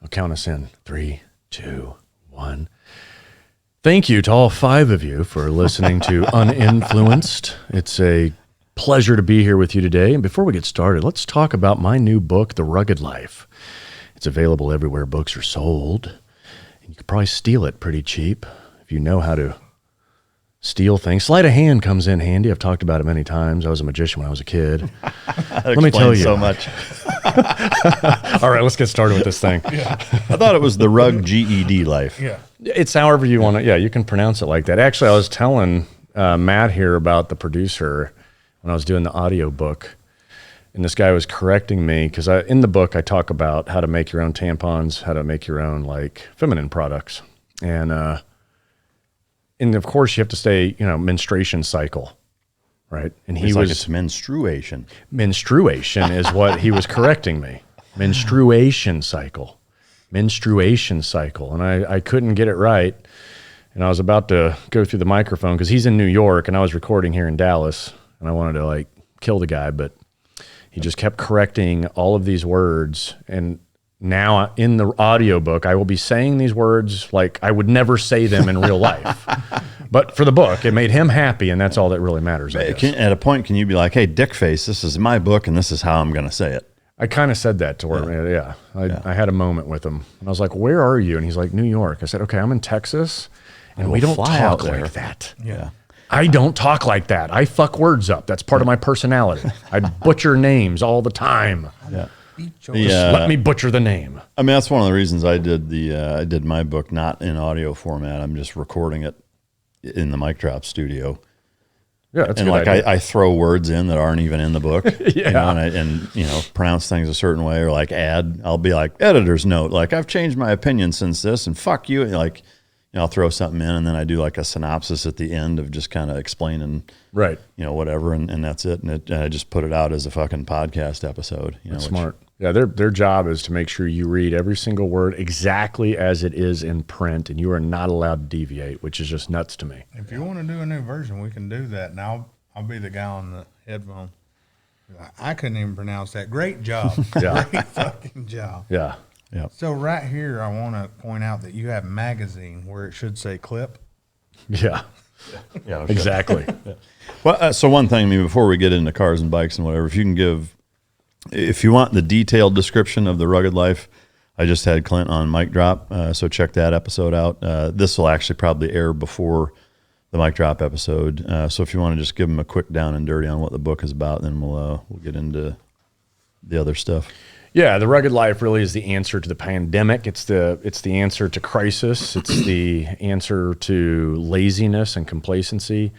I'll count us in. 3, 2, 1. Thank you to all 5 of you for listening to Uninfluenced. It's a pleasure to be here with you today. And before we get started, let's talk about my new book, The Rugged Life. It's available everywhere books are sold. And you could probably steal it pretty cheap if you know how to steal things. Sleight of hand comes in handy. I've talked about it many times. I was a magician when I was a kid. Let me tell you so much. All right, let's get started with this thing. I thought it was the Rug GED life. Yeah. It's however you want to. Yeah, you can pronounce it like that. Actually, I was telling Matt here about the producer when I was doing the audio book, and this guy was correcting me because in the book I talk about how to make your own tampons, how to make your own like feminine products, and of course you have to stay, menstruation cycle, right? And He's like it's menstruation. Menstruation is what he was correcting me. Menstruation cycle. And I couldn't get it right. And I was about to go through the microphone because he's in New York and I was recording here in Dallas and I wanted to kill the guy, but he just kept correcting all of these words. And now in the audiobook, I will be saying these words like I would never say them in real life. But for the book, it made him happy, and that's all that really matters, I guess. At a point, can you be like, hey, Dickface, this is my book, and this is how I'm going to say it? I kind of said that to him. Yeah. I had a moment with him. And I was like, where are you? And he's like, New York. I said, okay, I'm in Texas, and we don't talk like that. Yeah. I don't talk like that. I fuck words up. That's part of my personality. I butcher names all the time. Yeah. Just let me butcher the name. I mean, that's one of the reasons I did my book not in audio format. I'm just recording it in the mic drop studio. Yeah, that's and a good idea. I throw words in that aren't even in the book. Yeah. And pronounce things a certain way, or I'll be like editor's note, like I've changed my opinion since this, and fuck you. I'll throw something in, and then I do a synopsis at the end of just kind of explaining, right? Whatever, and that's it. And I just put it out as a fucking podcast episode. That's smart. Yeah, their job is to make sure you read every single word exactly as it is in print, and you are not allowed to deviate, which is just nuts to me. If you want to do a new version, we can do that. And I'll be the guy on the headphone. I couldn't even pronounce that. Great job. Yeah. Great fucking job. Yeah. Yeah. So right here, I want to point out that you have magazine where it should say clip. Yeah. Yeah. Okay. Exactly. Well, so one thing, before we get into cars and bikes and whatever, if you want the detailed description of the Rugged Life, I just had Clint on Mic Drop, so check that episode out. This will actually probably air before the Mic Drop episode, so if you want to just give them a quick down and dirty on what the book is about, then we'll get into the other stuff. Yeah, the Rugged Life really is the answer to the pandemic. It's the answer to crisis. It's the answer to laziness and complacency.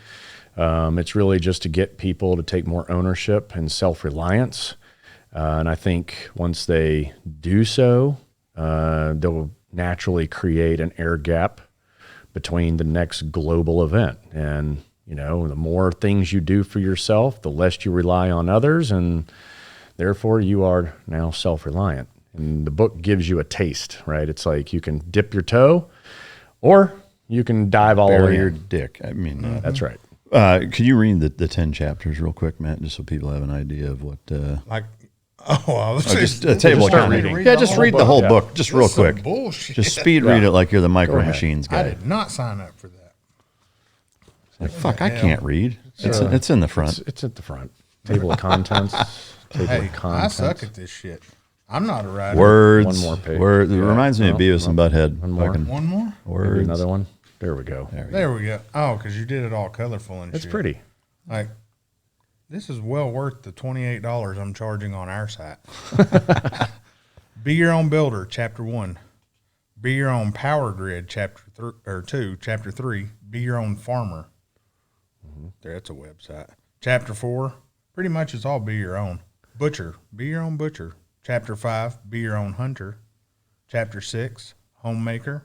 It's really just to get people to take more ownership and self-reliance. And I think once they do so, they'll naturally create an air gap between the next global event. And, the more things you do for yourself, the less you rely on others, and therefore you are now self-reliant. And the book gives you a taste, right? It's like you can dip your toe or you can dive all the way your in. dick. That's right. Could you read the 10 chapters real quick, Matt, just so people have an idea of what... I was just a table of contents. Yeah, just read the whole book, just real quick. Bullshit. Just speed read it like you're the Micro Machines guy. I did not sign up for that. Fuck, I can't read. It's in the front. It's at the front. Table of contents. I suck at this shit. I'm not a writer. Words. One more page. It reminds me of Beavis and Butthead. One more. One more? Words. Maybe another one. There we go. There we go. Oh, because you did it all colorful and It's shit. pretty. This is well worth the $28 I'm charging on our site. Be Your Own Builder, Chapter 1. Be Your Own Power Grid, Chapter 2. Chapter 3, Be Your Own Farmer. That's a website. Chapter 4, pretty much it's all be your own. Butcher, be your own butcher. Chapter 5, be your own hunter. Chapter 6, homemaker.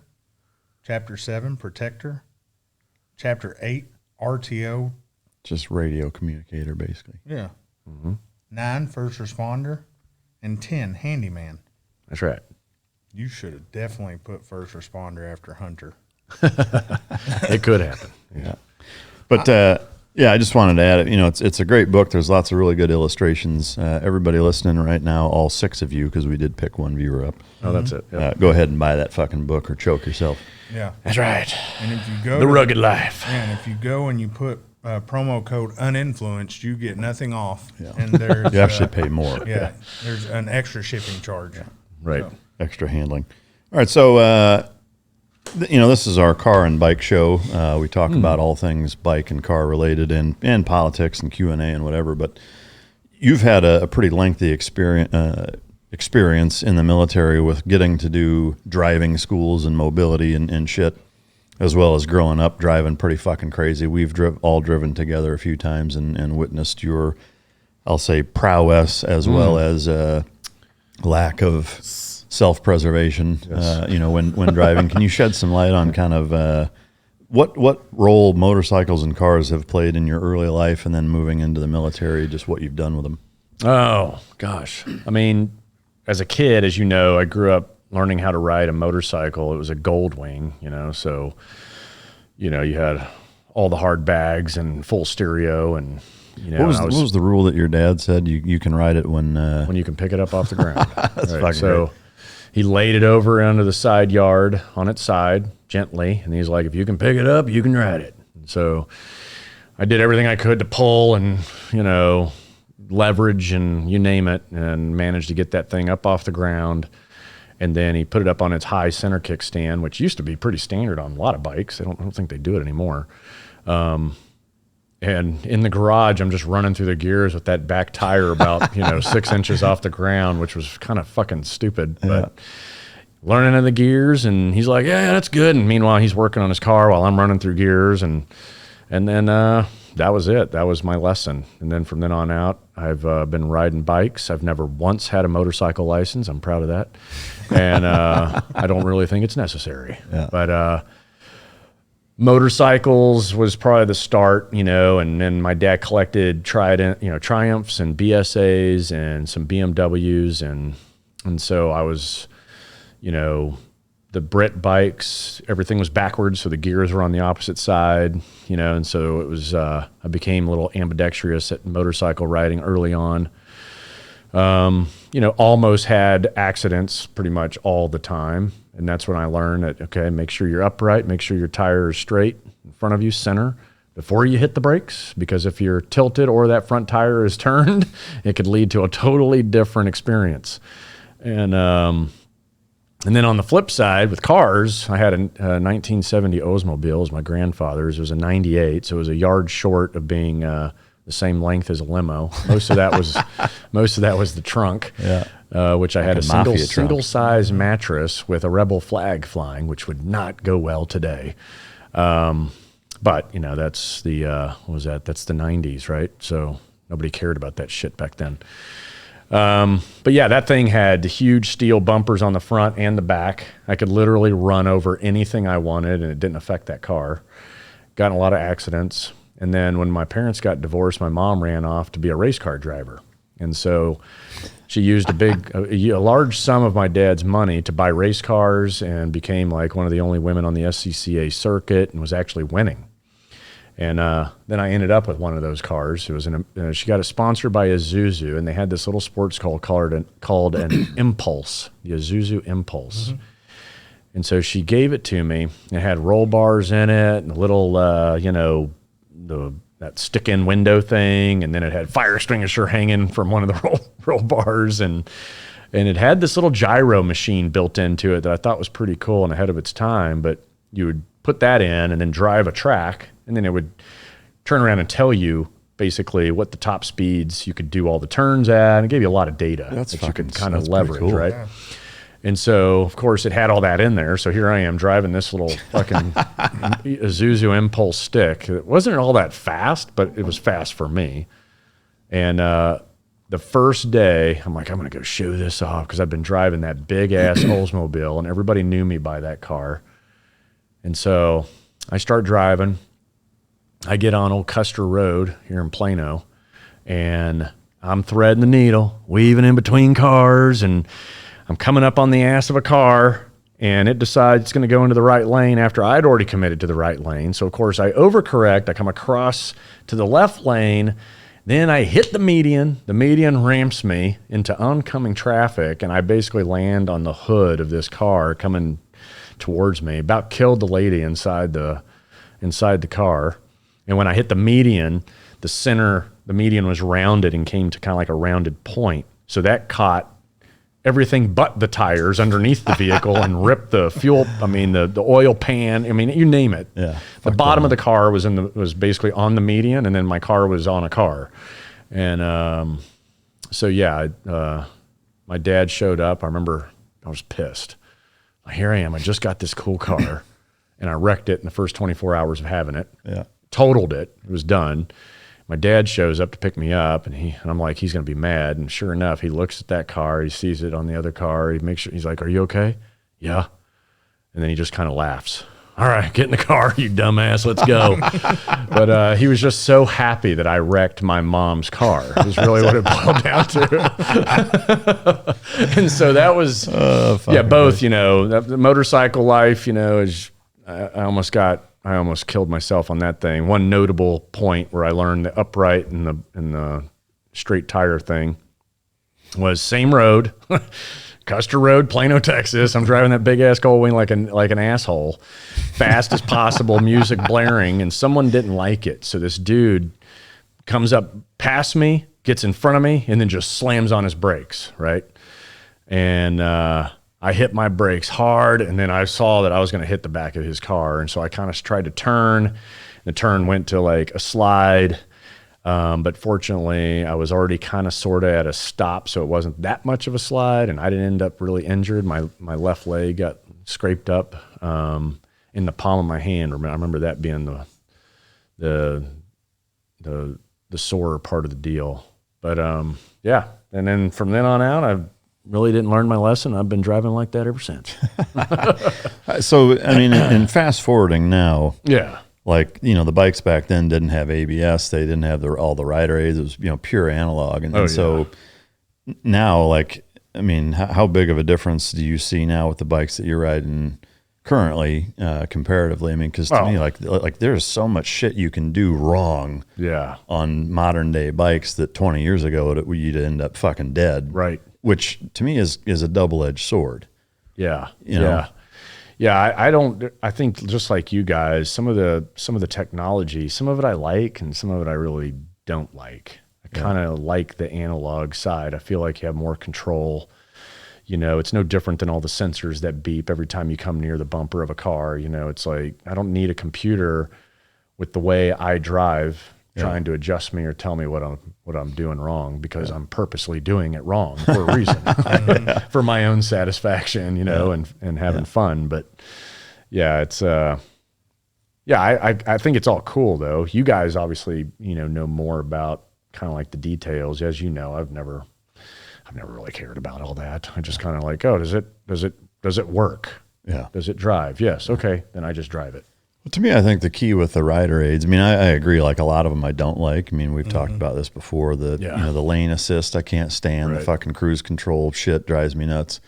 Chapter 7, protector. Chapter 8, RTO. Just radio communicator, basically. Yeah. 9, first responder. And 10, handyman. That's right. You should have definitely put first responder after hunter. It could happen. Yeah. But Yeah, I just wanted to add it. You know, it's a great book. There's lots of really good illustrations. Everybody listening right now, all 6 of you, because we did pick one viewer up. Oh, that's it. Yep. Go ahead and buy that fucking book or choke yourself. Yeah. That's right. And if you go The Rugged Life. and if you go and you put promo code uninfluenced, you get nothing off. Yeah. And there's You actually pay more. Yeah. There's an extra shipping charge. Yeah. Right. So. Extra handling. All right, so you know, this is our car and bike show. We talk about all things bike and car related, and politics and Q&A and whatever. But you've had a pretty lengthy experience in the military with getting to do driving schools and mobility and shit, as well as growing up driving pretty fucking crazy. We've all driven together a few times and witnessed your, I'll say, prowess as well as lack of self-preservation, Yes. you know, when driving. Can you shed some light on kind of what role motorcycles and cars have played in your early life, and then moving into the military, just what you've done with them? Oh, gosh. I mean, as a kid, as you know, I grew up learning how to ride a motorcycle. It was a Goldwing, you know, so, you know, you had all the hard bags and full stereo and, you know. What was the rule that your dad said? You can ride it when you can pick it up off the ground. That's Right. fucking So great. he laid it over onto the side yard on its side gently, and he's like, if you can pick it up, you can ride it. And so I did everything I could to pull and, you know, leverage and you name it, and managed to get that thing up off the ground. And then he put it up on its high center kickstand, which used to be pretty standard on a lot of bikes. I don't think they do it anymore. And in the garage, I'm just running through the gears with that back tire about, you know, 6 inches off the ground, which was kind of fucking stupid. But learning in the gears, and he's like, yeah, that's good. And meanwhile, he's working on his car while I'm running through gears. And then that was it. That was my lesson. And then from then on out, I've been riding bikes. I've never once had a motorcycle license. I'm proud of that. And I don't really think it's necessary. Yeah. But motorcycles was probably the start, you know, and then my dad collected Triumphs and BSAs and some BMWs. And so I was, you know, the Brit bikes, everything was backwards, so the gears were on the opposite side, you know, and so it was, I became a little ambidextrous at motorcycle riding early on. You know, almost had accidents pretty much all the time. And that's when I learned that, okay, make sure you're upright, make sure your tire is straight in front of you, center, before you hit the brakes, because if you're tilted or that front tire is turned, it could lead to a totally different experience. And then on the flip side with cars, I had a 1970 Oldsmobile. It was my grandfather's. It was a 98, so it was a yard short of being the same length as a limo. Most of that was the trunk, which I had a single size mattress with a rebel flag flying, which would not go well today. But you know, that's the what was that? That's the 90s, right? So nobody cared about that shit back then. But yeah, that thing had huge steel bumpers on the front and the back. I could literally run over anything I wanted, and it didn't affect that car. Got in a lot of accidents. And then when my parents got divorced, my mom ran off to be a race car driver. And so she used a large sum of my dad's money to buy race cars, and became like one of the only women on the SCCA circuit, and was actually winning. And then I ended up with one of those cars. It was she got it sponsored by Isuzu, and they had this little sports car called an Impulse, the Isuzu Impulse. Mm-hmm. And so she gave it to me. It had roll bars in it, and a little, you know, that stick-in window thing, and then it had fire extinguisher hanging from one of the roll bars, and it had this little gyro machine built into it that I thought was pretty cool and ahead of its time. But you would put that in and then drive a track, and then it would turn around and tell you basically what the top speeds you could do all the turns at, and it gave you a lot of data that you could kind of leverage, cool. Right? Yeah. And so, of course, it had all that in there. So here I am driving this little fucking Isuzu Impulse stick. It wasn't all that fast, but it was fast for me. And the first day, I'm like, I'm going to go show this off, because I've been driving that big-ass Oldsmobile, and everybody knew me by that car. And so I start driving. I get on Old Custer Road here in Plano, and I'm threading the needle, weaving in between cars, and I'm coming up on the ass of a car, and it decides it's going to go into the right lane after I'd already committed to the right lane. So, of course, I overcorrect. I come across to the left lane. Then I hit the median. The median ramps me into oncoming traffic, and I basically land on the hood of this car coming towards me. About killed the lady inside the car. And when I hit the median, the median was rounded and came to kind of like a rounded point. So that caught everything but the tires underneath the vehicle and ripped the fuel. I mean, the oil pan. I mean, you name it. Yeah. The bottom of the car was basically on the median, and then my car was on a car. And so yeah, my dad showed up. I remember I was pissed. Here I am. I just got this cool car, and I wrecked it in the first 24 hours of having it. Yeah. Totaled it. It was done. My dad shows up to pick me up, and I'm like, he's going to be mad. And sure enough, he looks at that car. He sees it on the other car. He makes sure, he's like, "Are you okay?" "Yeah." And then he just kind of laughs. "All right, get in the car, you dumbass. Let's go." But he was just so happy that I wrecked my mom's car. It was really what it boiled down to. And so that was, both, the motorcycle life, is, I almost killed myself on that thing. One notable point where I learned the upright and the straight tire thing was same road, Custer Road, Plano, Texas. I'm driving that big ass gold wing like an asshole, fast as possible, music blaring, and someone didn't like it. So this dude comes up past me, gets in front of me, and then just slams on his brakes, right? And I hit my brakes hard, and then I saw that I was going to hit the back of his car. And so I kind of tried to turn. The turn went to like a slide. But fortunately, I was already kind of sort of at a stop, so it wasn't that much of a slide, and I didn't end up really injured. My left leg got scraped up in the palm of my hand. I remember that being the sore part of the deal. But yeah, and then from then on out, I really didn't learn my lesson. I've been driving like that ever since. So, I mean, in fast forwarding now, yeah, like, the bikes back then didn't have ABS. They didn't have all the rider aids. It was, pure analog. And so now, like, I mean, how big of a difference do you see now with the bikes that you're riding currently, comparatively? I mean, because to me, like there's so much shit you can do wrong on modern day bikes that 20 years ago you'd end up fucking dead. Right. Which to me is a double-edged sword. Yeah. Yeah. Yeah. I think just like you guys, some of the technology, some of it I like and some of it I really don't like. I kind of like the analog side. I feel like you have more control. It's no different than all the sensors that beep every time you come near the bumper of a car. It's like, I don't need a computer with the way I drive trying to adjust me or tell me what I'm doing wrong, because I'm purposely doing it wrong for a reason, for my own satisfaction, and having fun. But yeah, it's I think it's all cool though. You guys obviously know more about kind of like the details. As you know, I've never really cared about all that. I just kind of like, oh, does it work? Yeah. Does it drive? Yes. Okay. Then I just drive it. Well, to me, I think the key with the rider aids, I mean, I agree, like a lot of them I don't like. I mean, we've talked about this before, the lane assist I can't stand, the fucking cruise control shit drives me nuts.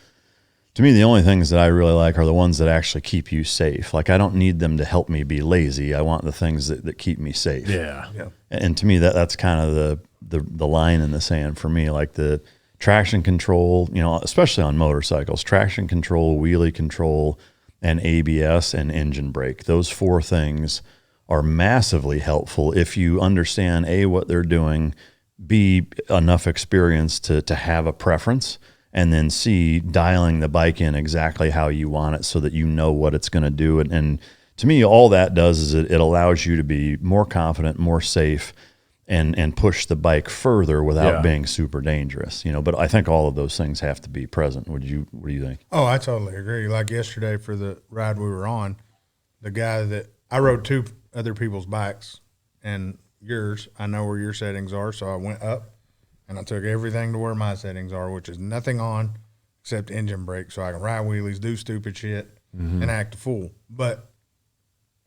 To me, the only things that I really like are the ones that actually keep you safe. Like, I don't need them to help me be lazy. I want the things that keep me safe. Yeah. And to me, that's kind of the line in the sand for me. Like the traction control, especially on motorcycles, traction control, wheelie control, and ABS and engine brake. Those four things are massively helpful if you understand A, what they're doing, B, enough experience to have a preference, and then C, dialing the bike in exactly how you want it so that you know what it's going to do. And to me, all that does is it allows you to be more confident, more safe, and push the bike further without being super dangerous. But I think all of those things have to be present. What do you think? Oh, I totally agree. Like yesterday for the ride we were on, the guy that I rode two other people's bikes, and yours, I know where your settings are, so I went up and I took everything to where my settings are, which is nothing on except engine brake, so I can ride wheelies, do stupid shit, and act a fool. But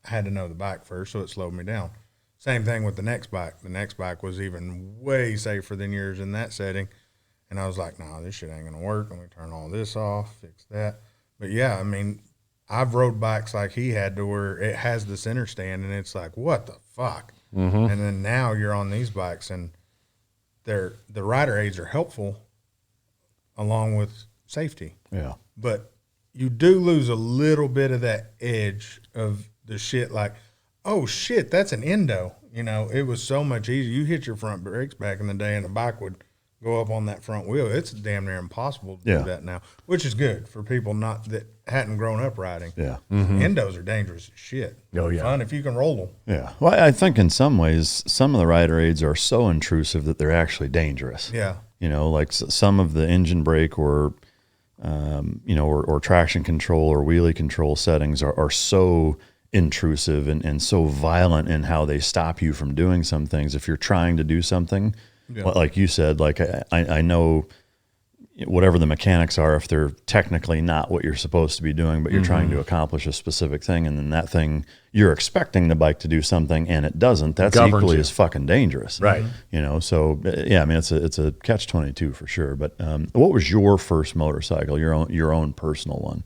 I had to know the bike first, so it slowed me down. Same thing with the next bike. The next bike was even way safer than yours in that setting. And I was like, nah, this shit ain't going to work. Let me turn all this off, fix that. But yeah, I mean, I've rode bikes like he had to where it has the center stand and it's like, what the fuck? And then now you're on these bikes and the rider aids are helpful along with safety. Yeah. But you do lose a little bit of that edge of the shit like, oh shit, that's an endo. You know, it was so much easier. You hit your front brakes back in the day and the bike would go up on that front wheel. It's damn near impossible to do that now, which is good for people that hadn't grown up riding. Yeah. Endos are dangerous as shit. Oh, yeah. Fun if you can roll them. Yeah. Well, I think in some ways, some of the rider aids are so intrusive that they're actually dangerous. Yeah. You know, like some of the engine brake or, you know, or traction control or wheelie control settings are so intrusive and so violent in how they stop you from doing some things. If you're trying to do something, like you said, like I know whatever the mechanics are, if they're technically not what you're supposed to be doing, but you're trying to accomplish a specific thing, and then that thing, you're expecting the bike to do something and it doesn't, that's equally as fucking dangerous. Right. You know, so yeah, I mean, it's a catch-22 for sure. But what was your first motorcycle, your own personal one?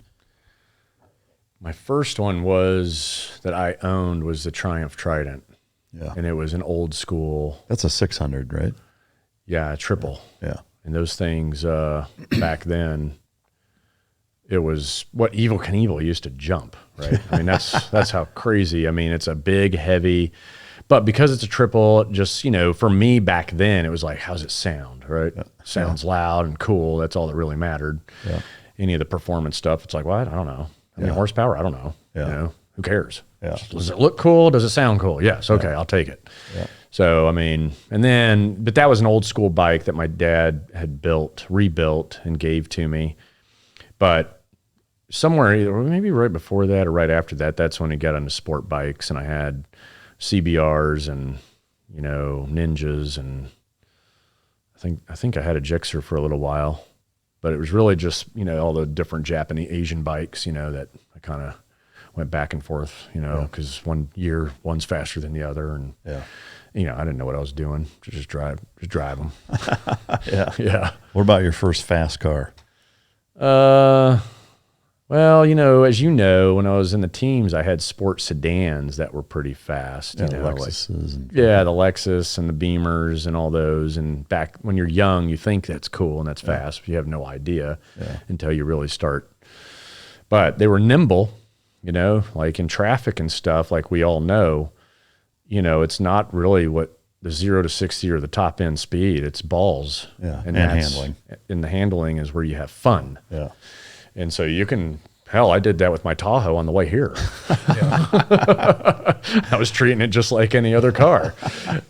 My first one that I owned was the Triumph Trident. Yeah. And it was an old school. That's a 600, right? Yeah, a triple. Yeah. And those things back then, it was what Evel Knievel used to jump, right? I mean, that's how crazy. I mean, it's a big, heavy, but because it's a triple, just, you know, for me back then, it was like, how's it sound, right? Yeah. Sounds loud and cool. That's all that really mattered. Yeah. Any of the performance stuff, it's like, what? I don't know. I mean, horsepower, I don't know. Yeah. You know, who cares? Yeah. Does it look cool? Does it sound cool? Yes. Okay, I'll take it. Yeah. So, I mean, but that was an old school bike that my dad had rebuilt and gave to me. But somewhere, maybe right before that or right after that, that's when he got into sport bikes, and I had CBRs and, you know, Ninjas, and I think I had a Gixxer for a little while. But it was really just, you know, all the different Japanese, Asian bikes, you know, that I kind of went back and forth, you know, because one year one's faster than the other, and you know, I didn't know what I was doing. Just drive them. Yeah. What about your first fast car? Well, you know, as you know, when I was in the teams, I had sport sedans that were pretty fast. Yeah, you know, Lexuses. the Lexus and the Beamers and all those. And back when you're young, you think that's cool and that's fast. But you have no idea until you really start. But they were nimble, you know, like in traffic and stuff, like we all know, you know, it's not really what the 0 to 60 or the top end speed. It's balls. Yeah, and handling. And the handling is where you have fun. Yeah. And so you can, hell, I did that with my Tahoe on the way here. I was treating it just like any other car.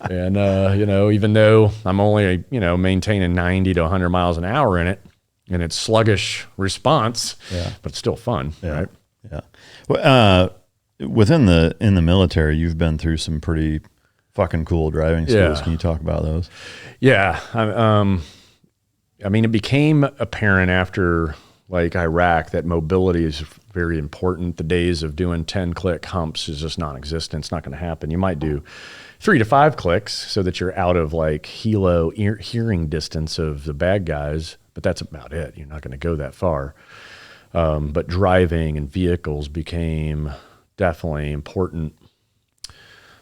And, you know, even though I'm only, you know, maintaining 90 to 100 miles an hour in it, and it's sluggish response, but it's still fun, right? Yeah. Well, in the military, you've been through some pretty fucking cool driving schools. Can you talk about those? Yeah. I mean, it became apparent after like Iraq that mobility is very important. The days of doing 10-click humps is just non-existent. It's not going to happen. You might do 3 to 5 clicks so that you're out of like hearing distance of the bad guys, but that's about it. You're not going to go that far. But driving and vehicles became definitely important.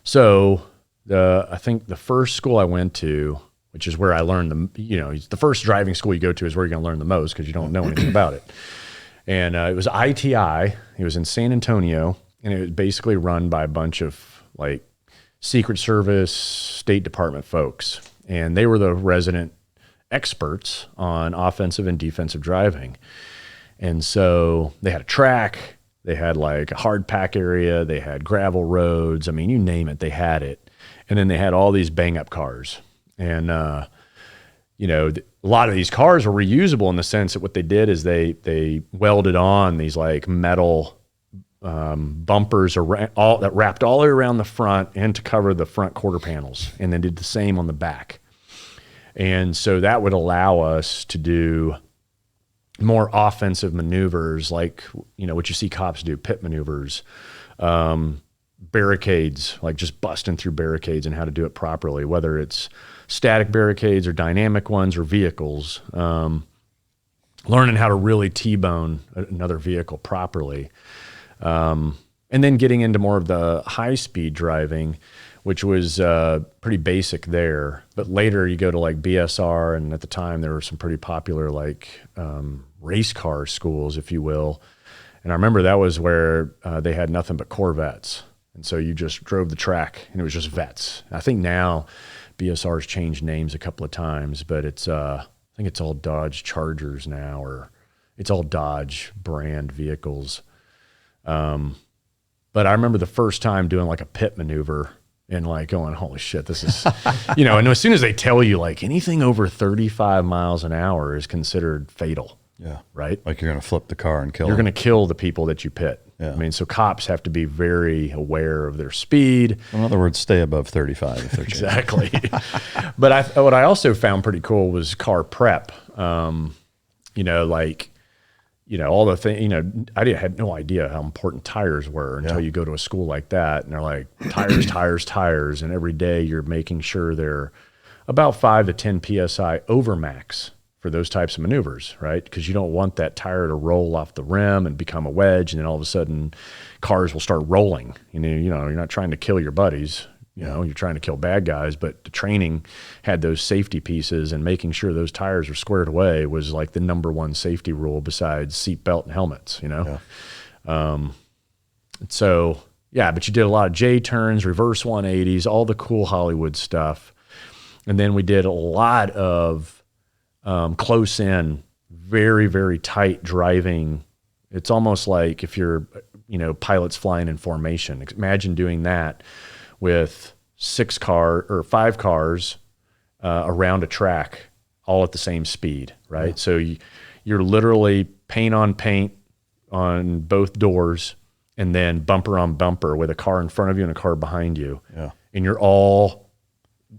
So I think the first school I went to, which is where I learned the first driving school you go to is where you're going to learn the most because you don't know anything about it. And it was ITI. It was in San Antonio, and it was basically run by a bunch of like Secret Service, State Department folks. And they were the resident experts on offensive and defensive driving. And so they had a track, they had like a hard pack area, they had gravel roads. I mean, you name it, they had it. And then they had all these bang up cars. And, you know, a lot of these cars were reusable in the sense that what they did is they welded on these like metal bumpers that wrapped all the way around the front and to cover the front quarter panels. And then did the same on the back. And so that would allow us to do more offensive maneuvers like, you know, what you see cops do, pit maneuvers, barricades, like just busting through barricades and how to do it properly, whether it's static barricades or dynamic ones or vehicles. learning how to really T-bone another vehicle properly. And then getting into more of the high-speed driving, which was pretty basic there. But later you go to like BSR, and at the time there were some pretty popular like race car schools, if you will. And I remember that was where they had nothing but Corvettes. And so you just drove the track, and it was just vets. I think now BSR's changed names a couple of times, but it's I think it's all Dodge Chargers now, or it's all Dodge brand vehicles. But I remember the first time doing like a pit maneuver and like going, holy shit, this is, you know, and as soon as they tell you like anything over 35 miles an hour is considered fatal. Yeah. Right? Like you're going to flip the car and kill You're them. going to kill the people that you pit. Yeah. I mean, so cops have to be very aware of their speed. In other words, stay above 35 if they're chasing. Exactly. But what I also found pretty cool was car prep. You know, like, you know, all the things, you know, had no idea how important tires were until you go to a school like that. And they're like, tires, tires, tires. And every day you're making sure they're about 5 to 10 PSI over max for those types of maneuvers, right? Because you don't want that tire to roll off the rim and become a wedge. And then all of a sudden cars will start rolling. You know, you're not trying to kill your buddies. You know, you're trying to kill bad guys, but the training had those safety pieces, and making sure those tires were squared away was like the number one safety rule besides seatbelt and helmets, you know? So, yeah, but you did a lot of J turns, reverse 180s, all the cool Hollywood stuff. And then we did a lot of close in, very, very tight driving. It's almost like if you're, you know, pilots flying in formation. Imagine doing that with 5 cars around a track, all at the same speed, right? Yeah. So you're literally paint on paint on both doors, and then bumper on bumper with a car in front of you and a car behind you. Yeah. And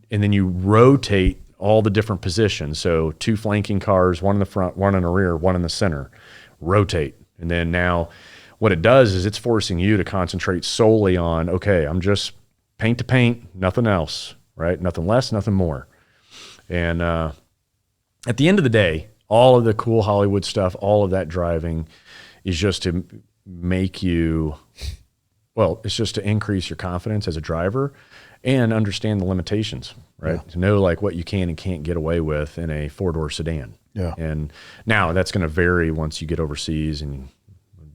then you rotate all the different positions. So 2 flanking cars, 1 in the front, 1 in the rear, 1 in the center, rotate. And then now what it does is it's forcing you to concentrate solely on, okay, I'm just paint to paint, nothing else, right? Nothing less, nothing more. And at the end of the day, all of the cool Hollywood stuff, all of that driving is just to make you, well, it's just to increase your confidence as a driver and understand the limitations, right? Yeah. To know like what you can and can't get away with in a 4-door sedan. Yeah. And now that's going to vary once you get overseas, and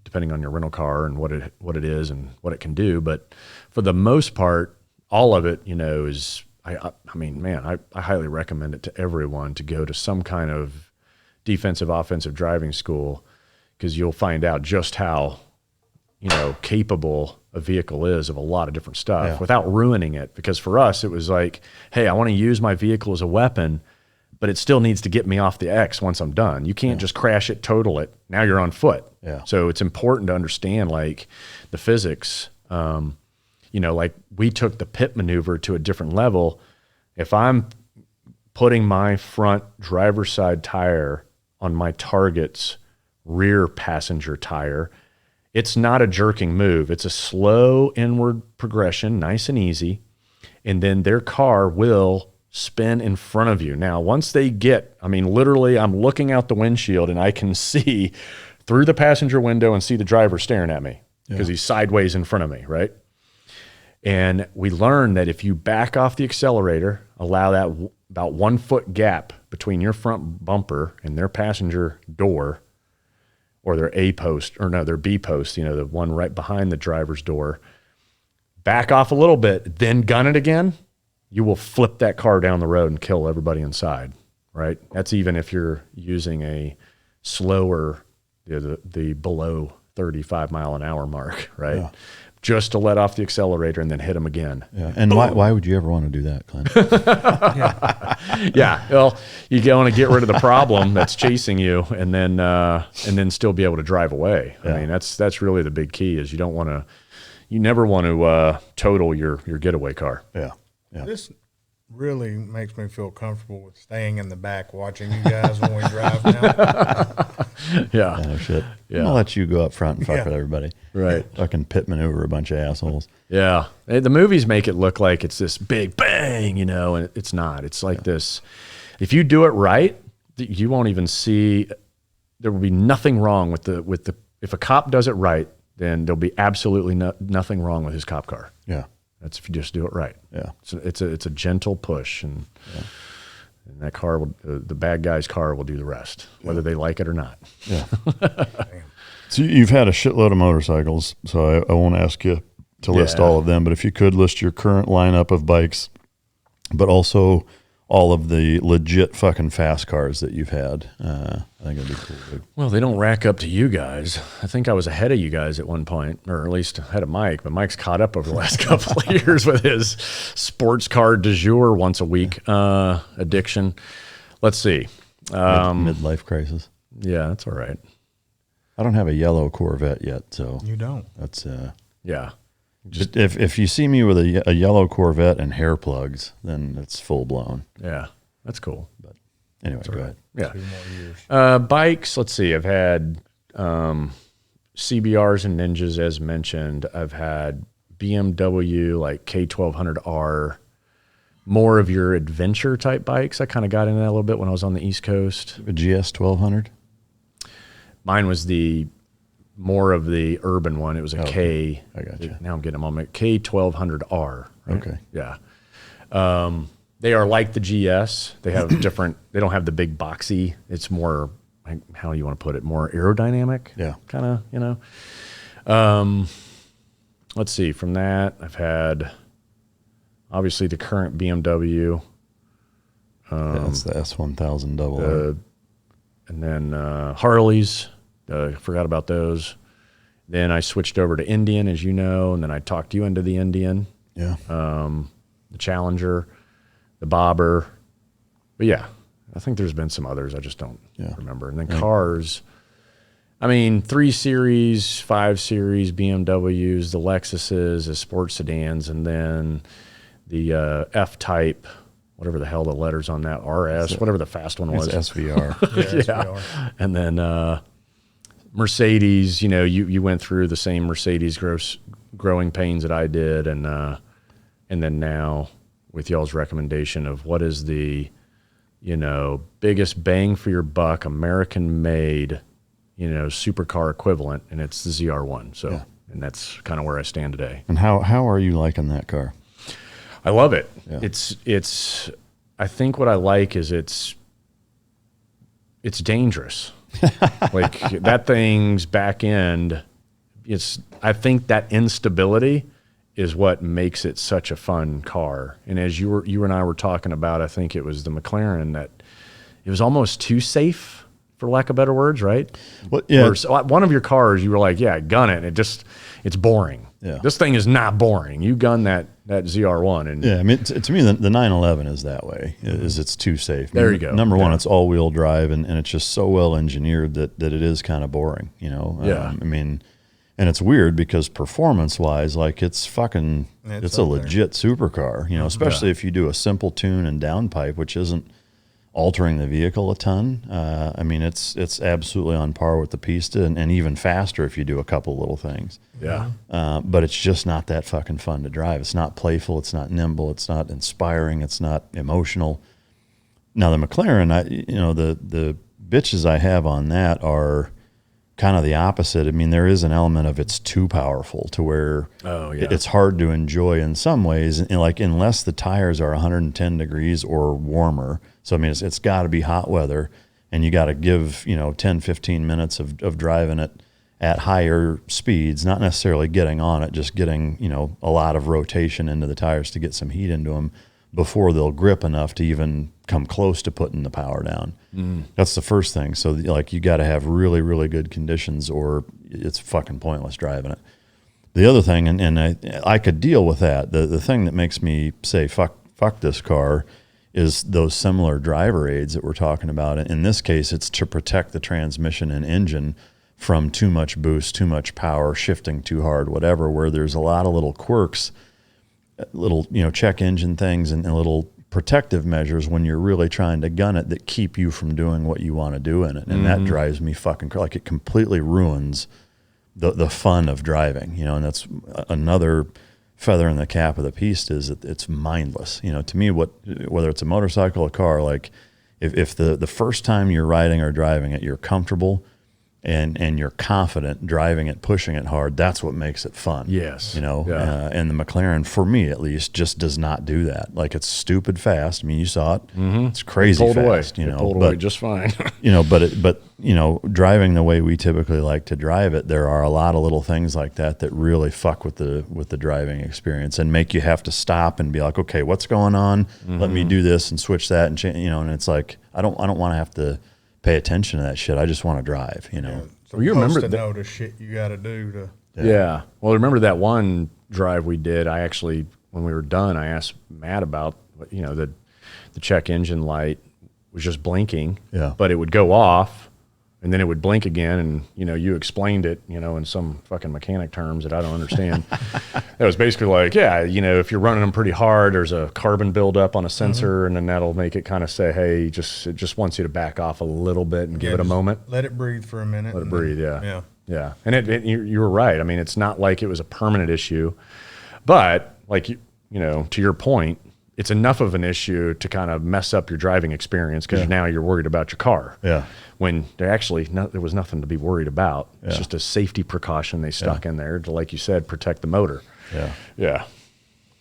depending on your rental car and what it is and what it can do. But for the most part, all of it, you know, is, I mean, man, I highly recommend it to everyone to go to some kind of defensive, offensive driving school, because you'll find out just how, you know, capable a vehicle is of a lot of different stuff without ruining it. Because for us, it was like, hey, I want to use my vehicle as a weapon, but it still needs to get me off the X once I'm done. You can't just crash it, total it. Now you're on foot. Yeah. So it's important to understand like the physics. You know, like we took the pit maneuver to a different level. If I'm putting my front driver's side tire on my target's rear passenger tire, it's not a jerking move. It's a slow inward progression, nice and easy. And then their car will spin in front of you. Now, once they get, I mean, literally I'm looking out the windshield and I can see through the passenger window and see the driver staring at me because he's sideways in front of me, right? And we learned that if you back off the accelerator, allow that about 1 foot gap between your front bumper and their passenger door, or their A post, or no, their B post, you know, the one right behind the driver's door, back off a little bit, then gun it again, you will flip that car down the road and kill everybody inside, right? That's even if you're using a slower, you know, the below 35 mile an hour mark, right? Yeah. Just to let off the accelerator and then hit them again. Yeah. And why would you ever want to do that, Clint? Yeah. Well, you want to get rid of the problem that's chasing you, and then still be able to drive away. Yeah. I mean, that's really the big key. Is you never want to total your getaway car. Yeah. Yeah. This really makes me feel comfortable with staying in the back watching you guys when we drive now. Yeah. No shit. Yeah. I'll let you go up front and fuck with everybody. Right. Fucking pit maneuver a bunch of assholes. Yeah. The movies make it look like it's this big bang, you know, and it's not. It's like this. If you do it right, you won't even see there will be nothing wrong with the if a cop does it right, then there'll be absolutely nothing wrong with his cop car. Yeah. That's if you just do it right. Yeah. So it's a gentle push, and that car will, the bad guy's car will do the rest, whether they like it or not. Yeah. So you've had a shitload of motorcycles, so I won't ask you to list all of them, but if you could list your current lineup of bikes, but also all of the legit fucking fast cars that you've had, I think it'd be cool. Dude. Well, they don't rack up to you guys. I think I was ahead of you guys at one point, or at least ahead of Mike, but Mike's caught up over the last couple of years with his sports car du jour once a week addiction. Let's see. Midlife crisis. Yeah, that's all right. I don't have a yellow Corvette yet, so You don't. that's Yeah. just if you see me with a yellow Corvette and hair plugs, then it's full blown. Yeah, that's cool. But anyway, go ahead. Yeah. 2 more years. Bikes, let's see. I've had CBRs and Ninjas, as mentioned. I've had BMW, like K1200R, more of your adventure type bikes. I kind of got into that a little bit when I was on the East Coast. A GS 1200. Mine was more of the urban one. It was a K. I got you. Now I'm getting them on my K1200R. Right? Okay. Yeah. They are like the GS. They have different, they don't have the big boxy. It's more, how do you want to put it? More aerodynamic. Yeah. Kind of, you know. Let's see. From that, I've had obviously the current BMW. That's the S1000 And then Harleys. Forgot about those. Then I switched over to Indian, as you know, and then I talked you into the Indian, Yeah. the Challenger, the Bobber. But yeah, I think there's been some others. I just don't remember. And then cars, I mean, 3 Series, 5 Series, BMWs, the Lexuses, the sports sedans, and then the F-Type, whatever the hell the letters on that, RS, whatever the fast one was. It's SVR. SVR. And then Mercedes, you know, you went through the same Mercedes growing pains that I did, and then now with y'all's recommendation of what is the, you know, biggest bang for your buck, American made, you know, supercar equivalent, and it's the ZR1. So, and that's kind of where I stand today. And how are you liking that car? I love it. Yeah. It's. I think what I like is it's dangerous. Like that thing's back end. I think that instability is what makes it such a fun car. And as you and I were talking about, I think it was the McLaren that it was almost too safe, for lack of better words, right? Well, yeah. Or one of your cars, you were like, yeah, gun it. It's boring. Yeah. This thing is not boring. You gun that ZR1. And Yeah, I mean, to me, the 911 is that way. Is it's too safe. There you go. Number one, it's all-wheel drive, and it's just so well engineered that it is kind of boring. You know. Yeah. I mean, and it's weird because performance-wise, like it's a legit supercar. You know, especially if you do a simple tune and downpipe, which isn't altering the vehicle a ton. I mean, it's absolutely on par with the Pista, and even faster if you do a couple little things. yeah. But it's just not that fucking fun to drive. It's not playful. It's not nimble. It's not inspiring. It's not emotional. Now the McLaren, the bitches I have on that are kind of the opposite. I mean, there is an element of it's too powerful to where it's hard to enjoy in some ways. And like unless the tires are 110 degrees or warmer. So I mean, it's got to be hot weather, and you got to give 10, 15 minutes of driving it at higher speeds, not necessarily getting on it, just getting a lot of rotation into the tires to get some heat into them before they'll grip enough to even come close to putting the power down. That's the first thing. So like you got to have really, really good conditions, or it's fucking pointless driving it. The other thing, and I could deal with that. The thing that makes me say fuck this car is those similar driver aids that we're talking about. In this case, it's to protect the transmission and engine from too much boost, too much power, shifting too hard, whatever, where there's a lot of little quirks, little, check engine things and little protective measures when you're really trying to gun it that keep you from doing what you want to do in it. And that drives me fucking crazy. Like it completely ruins the fun of driving, and that's another feather in the cap of the Pista is that it's mindless. To me, whether it's a motorcycle, a car, like if the first time you're riding or driving it, you're comfortable and you're confident driving it, pushing it hard, that's what makes it fun. Yes. You know, Yeah. and the McLaren, for me at least, just does not do that. Like, it's stupid fast. I mean, you saw it. It's crazy pulled fast. away. You It know, pulled away just fine. you know, but you know, driving the way we typically like to drive it, there are a lot of little things like that that really fuck with the driving experience and make you have to stop and be like, okay, what's going on? Let me do this and switch that and change. You know, and it's like I don't want to have to pay attention to that shit. I just want to drive. You know. So you remember to that- know the shit you got to do to. Yeah. Well, remember that one drive we did? I actually, when we were done, I asked Matt about, you know, the check engine light was just blinking, Yeah. but it would go off and then it would blink again. And, you know, you explained it, you know, in some fucking mechanic terms that I don't understand. It was basically like, yeah, you know, if you're running them pretty hard, there's a carbon buildup on a sensor and then that'll make it kind of say, hey, it just wants you to back off a little bit and give it a just moment. Let it breathe for a minute. Let it breathe, yeah. Yeah. Yeah. And you were right. I mean, it's not like it was a permanent issue, but like, you know, to your point, it's enough of an issue to kind of mess up your driving experience because now you're worried about your car. Yeah. When there was nothing to be worried about. It's just a safety precaution they stuck in there to, like you said, protect the motor. Yeah. Yeah.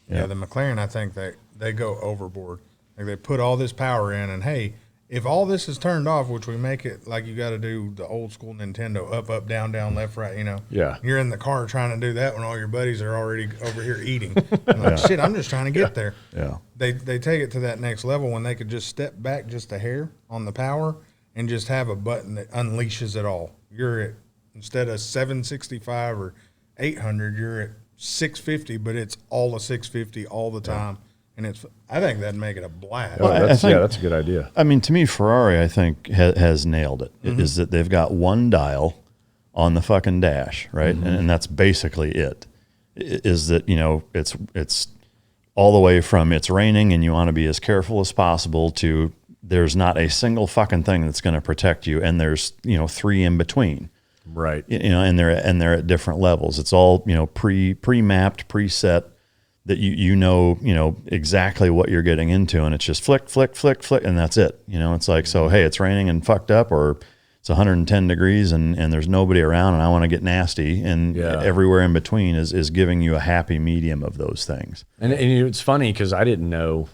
Yeah, the McLaren, I think they go overboard. Like, they put all this power in, and hey, if all this is turned off, which we make it like you got to do the old school Nintendo up, down, left, right, you know. Yeah. You're in the car trying to do that when all your buddies are already over here eating. I'm like, shit, I'm just trying to get there. Yeah. They take it to that next level when they could just step back just a hair on the power and just have a button that unleashes it all. You're at, instead of 765 or 800, you're at 650, but it's all a 650 all the time. And I think that'd make it a blast. Well, That's I think- that's a good idea. I mean, to me, Ferrari, I think, has nailed it. Is that they've got one dial on the fucking dash, right? And that's basically it. Is that, you know, it's all the way from it's raining and you want to be as careful as possible to there's not a single fucking thing that's going to protect you, and there's, you know, 3 in between. Right. You know, and they're at different levels. It's all, you know, pre-mapped, preset, that you know exactly what you're getting into, and it's just flick, flick, flick, flick, and that's it. You know, it's like, so hey, it's raining and fucked up, or it's 110 degrees and there's nobody around and I want to get nasty, and everywhere in between is giving you a happy medium of those things. And it's funny because I didn't know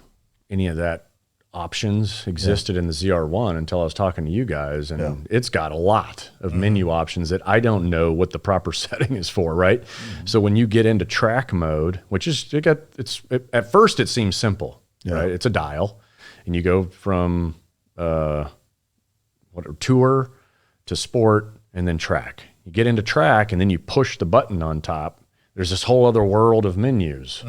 any of that options existed in the ZR1 until I was talking to you guys, and it's got a lot of menu options that I don't know what the proper setting is for, right? So when you get into track mode, which is at first it seems simple, right? It's a dial, and you go from tour to sport and then track. You get into track and then you push the button on top. There's this whole other world of menus.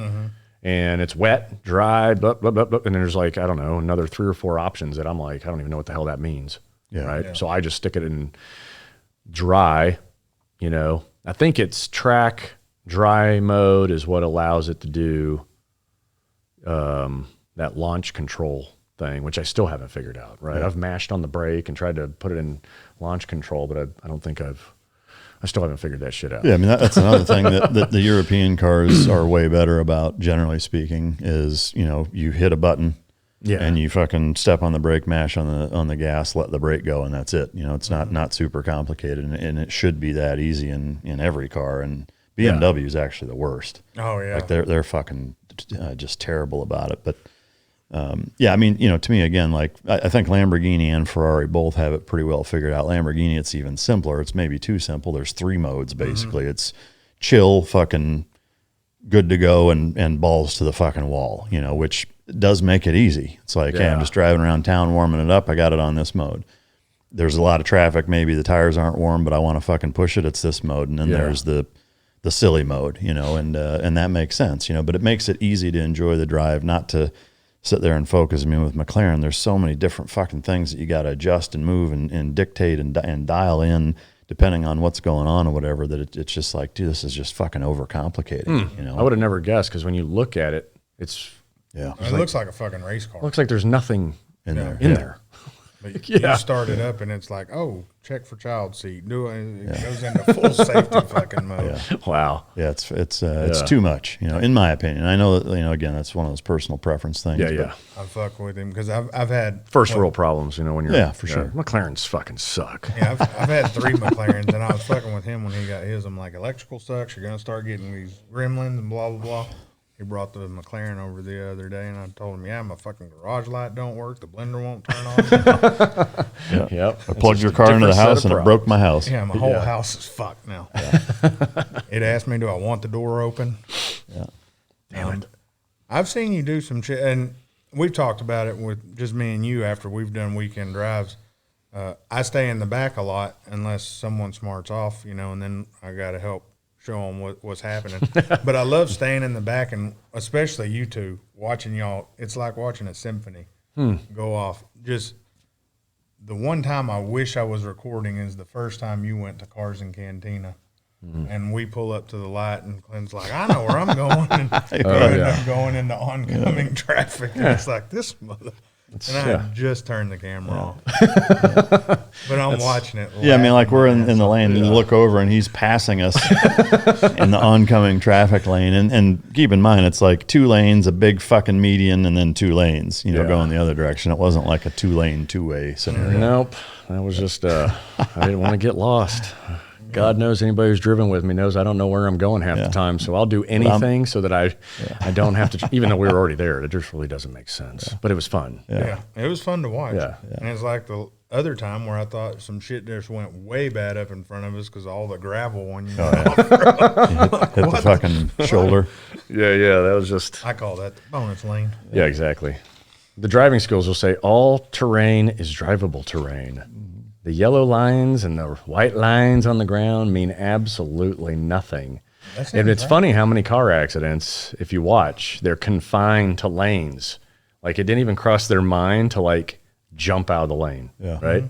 And it's wet, dry, blah, blah, blah, blah. And there's like, I don't know, another 3 or 4 options that I'm like, I don't even know what the hell that means. Right. So I just stick it in dry, you know. I think it's track dry mode is what allows it to do that launch control thing, which I still haven't figured out, right? I've mashed on the brake and tried to put it in launch control, but I don't think I still haven't figured that shit out. Yeah, I mean, that's another thing that the European cars are way better about, generally speaking, is, you know, you hit a button and you fucking step on the brake, mash on the gas, let the brake go, and that's it. You know, it's not super complicated, and it should be that easy in every car, and BMW is actually the worst. Oh, yeah. Like, they're fucking just terrible about it. But, yeah, I mean, you know, to me, again, like, I think Lamborghini and Ferrari both have it pretty well figured out. Lamborghini, it's even simpler. It's maybe too simple. There's 3 modes, basically. It's chill, fucking good to go, and balls to the fucking wall, you know, which does make it easy. It's like, hey, I'm just driving around town, warming it up. I got it on this mode. There's a lot of traffic. Maybe the tires aren't warm, but I want to fucking push it. It's this mode. And then there's the silly mode, you know, and that makes sense, you know, but it makes it easy to enjoy the drive, not to sit there and focus. I mean, with McLaren, there's so many different fucking things that you got to adjust and move and dictate and dial in depending on what's going on or whatever, that it's just like, dude, this is just fucking overcomplicated. You know, I would have never guessed, because when you look at it, it looks like a fucking race car. looks like there's nothing in there. there. But Yeah. you start it up and it's like, oh, check for child seat. It goes into full safety fucking mode. Yeah. Wow. Yeah, it's too much, in my opinion. I know that, again, that's one of those personal preference things. Yeah, but yeah. I fuck with him because I've had First world problems, when you're. Yeah, for sure. McLarens fucking suck. Yeah, I've had 3 McLarens, and I was fucking with him when he got his. I'm like, electrical sucks. You're gonna start getting these gremlins and blah blah blah. He brought the McLaren over the other day, and I told him, yeah, my fucking garage light don't work. The blender won't turn on. Yep. I plugged your car into the house and it broke my house. Yeah, my whole house is fucked now. It asked me, do I want the door open? Yeah. Damn it. I've seen you do some shit, and we've talked about it with just me and you after we've done weekend drives. I stay in the back a lot unless someone smarts off, and then I got to help show them what's happening. But I love staying in the back, and especially you two, watching y'all. It's like watching a symphony go off. Just the one time I wish I was recording is the first time you went to Cars and Cantina. And we pull up to the light, and Clint's like, I know where I'm going. And I'm going into oncoming traffic. And it's like, this mother. And I had just turned the camera off. But I'm watching it. Yeah, I mean, like we're in the lane, and you look over, and he's passing us in the oncoming traffic lane. And keep in mind, it's like 2 lanes, a big fucking median, and then 2 lanes, going the other direction. It wasn't like a 2-lane, 2-way scenario. Nope. That was just, I didn't want to get lost. God knows anybody who's driven with me knows I don't know where I'm going half the time. So I'll do anything so that I don't have to, even though we were already there. It just really doesn't make sense. But it was fun. Yeah. It was fun to watch. Yeah. And it's like the other time where I thought some shit just went way bad up in front of us because all the gravel when you hit the fucking shoulder. Yeah. That was just. I call that the bonus lane. Yeah, exactly. The driving schools will say all terrain is drivable terrain. The yellow lines and the white lines on the ground mean absolutely nothing. And it's funny how many car accidents, if you watch, they're confined to lanes. Like it didn't even cross their mind to jump out of the lane, right?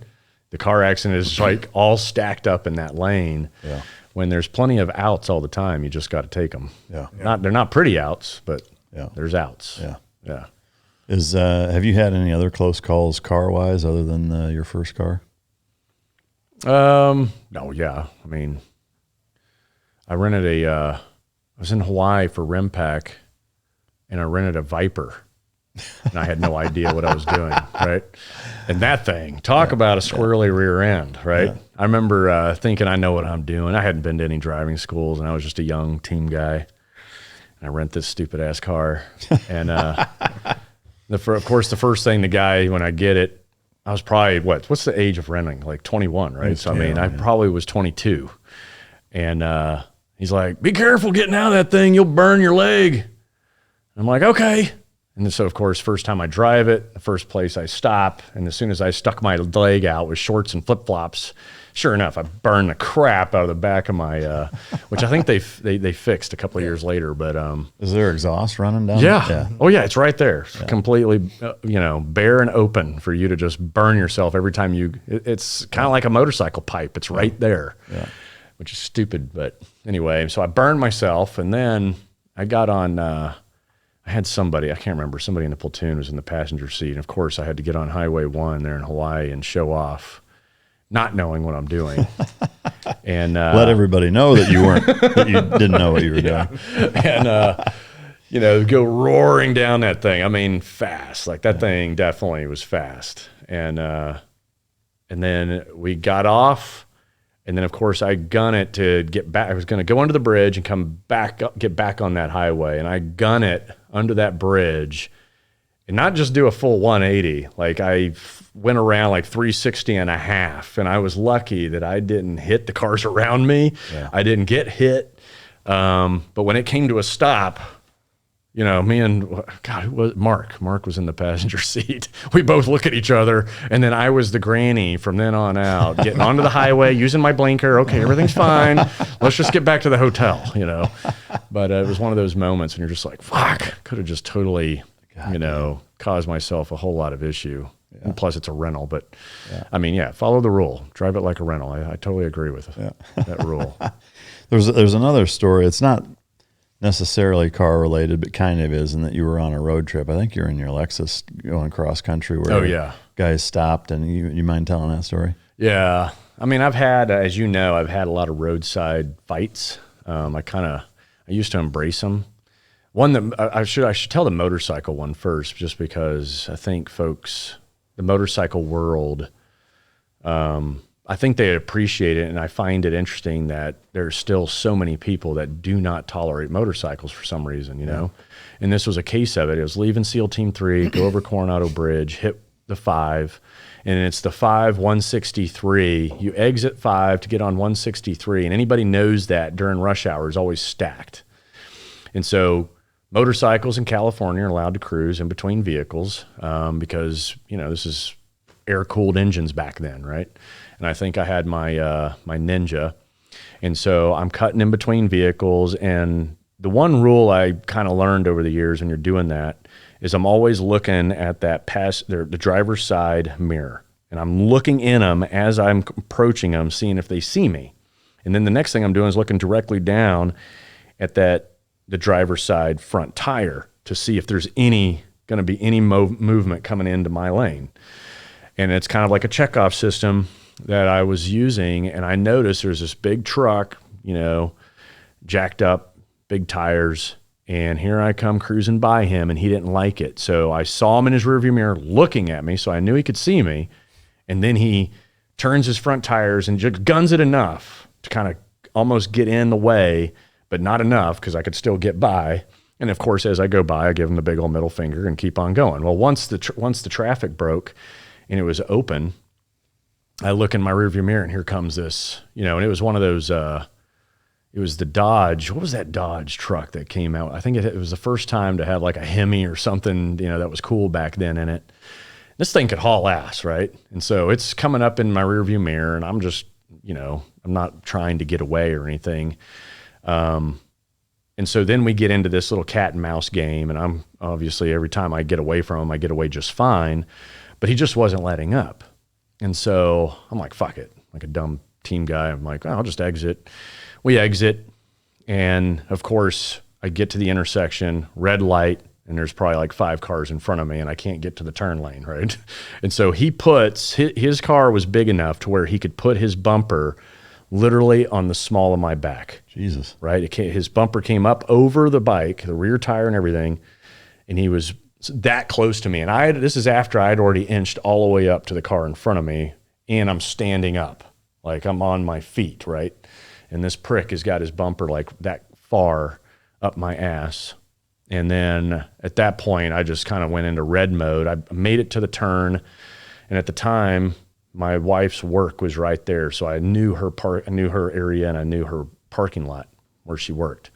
The car accident is all stacked up in that lane. Yeah. When there's plenty of outs all the time, you just got to take them. Yeah. They're not pretty outs, but Yeah. there's outs. Yeah. Yeah. Have you had any other close calls car-wise other than your first car? No, yeah. I mean, I rented I was in Hawaii for REMPAC, and I rented a Viper, and I had no idea what I was doing, right? And that thing, talk about a squirrely rear end, right? Yeah. I remember thinking I know what I'm doing. I hadn't been to any driving schools, and I was just a young team guy, and I rent this stupid-ass car. And, of course, the first thing the guy, when I get it, I was probably, what's the age of renting? Like 21, right? So, I mean, I probably was 22. And he's like, be careful getting out of that thing. You'll burn your leg. And I'm like, okay. And so, of course, first time I drive it, the first place I stop, and as soon as I stuck my leg out with shorts and flip-flops, sure enough, I burned the crap out of the back of my, which I think they fixed a couple of years later. But is there exhaust running down? Yeah. Oh yeah, it's right there, completely, bare and open for you to just burn yourself every time you. It's kind of like a motorcycle pipe. It's right there, which is stupid. But anyway, so I burned myself, and then I got on. I had somebody, I can't remember, somebody in the platoon was in the passenger seat. And of course, I had to get on Highway 1 there in Hawaii and show off, not knowing what I'm doing. And let everybody know that that you didn't know what you were doing. And, go roaring down that thing. I mean, fast. Like that thing definitely was fast. And then we got off. And then, of course, I gun it to get back. I was going to go under the bridge and come back, get back on that highway. And I gun it under that bridge and not just do a full 180. Like I went around like 360 and a half. And I was lucky that I didn't hit the cars around me. Yeah. I didn't get hit. But when it came to a stop, me and Mark was in the passenger seat. We both look at each other, and then I was the granny from then on out, getting onto the highway, using my blinker. Okay, everything's fine. Let's just get back to the hotel, But it was one of those moments, and you're just like, fuck, could have just totally, caused myself a whole lot of issue. Yeah. And plus, it's a rental. But, I mean, follow the rule. Drive it like a rental. I totally agree with that rule. There's another story. It's not necessarily car related, but kind of is, in that you were on a road trip. I think you're in your Lexus going cross country. guys stopped, and you mind telling that story? Yeah. I mean, I've had, as you know, I've had a lot of roadside fights. I used to embrace them. One that I should tell the motorcycle one first, just because I think folks, the motorcycle world, I think they appreciate it, and I find it interesting that there's still so many people that do not tolerate motorcycles for some reason, you know? And this was a case of it. It was leaving SEAL Team 3, go over Coronado Bridge, hit the 5, and it's the 5 163. You exit 5 to get on 163, and anybody knows that during rush hour is always stacked. And so motorcycles in California are allowed to cruise in between vehicles because, you know, this is air-cooled engines back then, right? And I think I had my my Ninja. And so I'm cutting in between vehicles. And the one rule I kind of learned over the years when you're doing that is I'm always looking at that the driver's side mirror. And I'm looking in them as I'm approaching them, seeing if they see me. And then the next thing I'm doing is looking directly down at the driver's side front tire to see if there's going to be any movement coming into my lane. And it's kind of like a checkoff system that I was using. And I noticed there's this big truck, you know, jacked up, big tires. And here I come cruising by him, and he didn't like it. So I saw him in his rearview mirror looking at me, so I knew he could see me. And then he turns his front tires and just guns it enough to kind of almost get in the way, but not enough because I could still get by. And of course, as I go by, I give him the big old middle finger and keep on going. Well, once the traffic broke and it was open, I look in my rearview mirror, and here comes this, you know, and it was one of those, it was the Dodge. What was that Dodge truck that came out? I think it was the first time to have like a Hemi or something, you know, that was cool back then in it. This thing could haul ass, right? And so it's coming up in my rearview mirror, and I'm just, you know, I'm not trying to get away or anything. And so then we get into this little cat and mouse game, and I'm obviously every time I get away from him, I get away just fine, but he just wasn't letting up. And so I'm like, fuck it, like a dumb team guy. I'm like, oh, I'll just exit. We exit, and of course I get to the intersection, red light, and there's probably like 5 cars in front of me, and I can't get to the turn lane, right? And so he puts, his car was big enough to where he could put his bumper literally on the small of my back. Jesus. Right? His bumper came up over the bike, the rear tire and everything, and he was that close to me. And this is after I'd already inched all the way up to the car in front of me, and I'm standing up, like I'm on my feet, right? And this prick has got his bumper like that far up my ass. And then at that point, I just kind of went into red mode. I made it to the turn, and at the time, my wife's work was right there, so I knew I knew her area, and I knew her parking lot where she worked.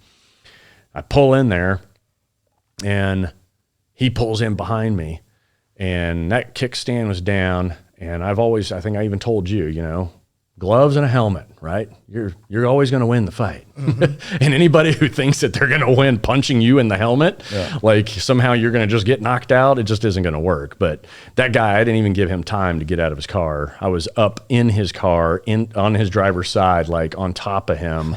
I pull in there, and he pulls in behind me, and that kickstand was down. And I think I even told you, you know, gloves and a helmet, right? You're always going to win the fight. Mm-hmm. And anybody who thinks that they're going to win punching you in the helmet, like somehow you're going to just get knocked out, it just isn't going to work. But that guy, I didn't even give him time to get out of his car. I was up in his car, on his driver's side, like on top of him,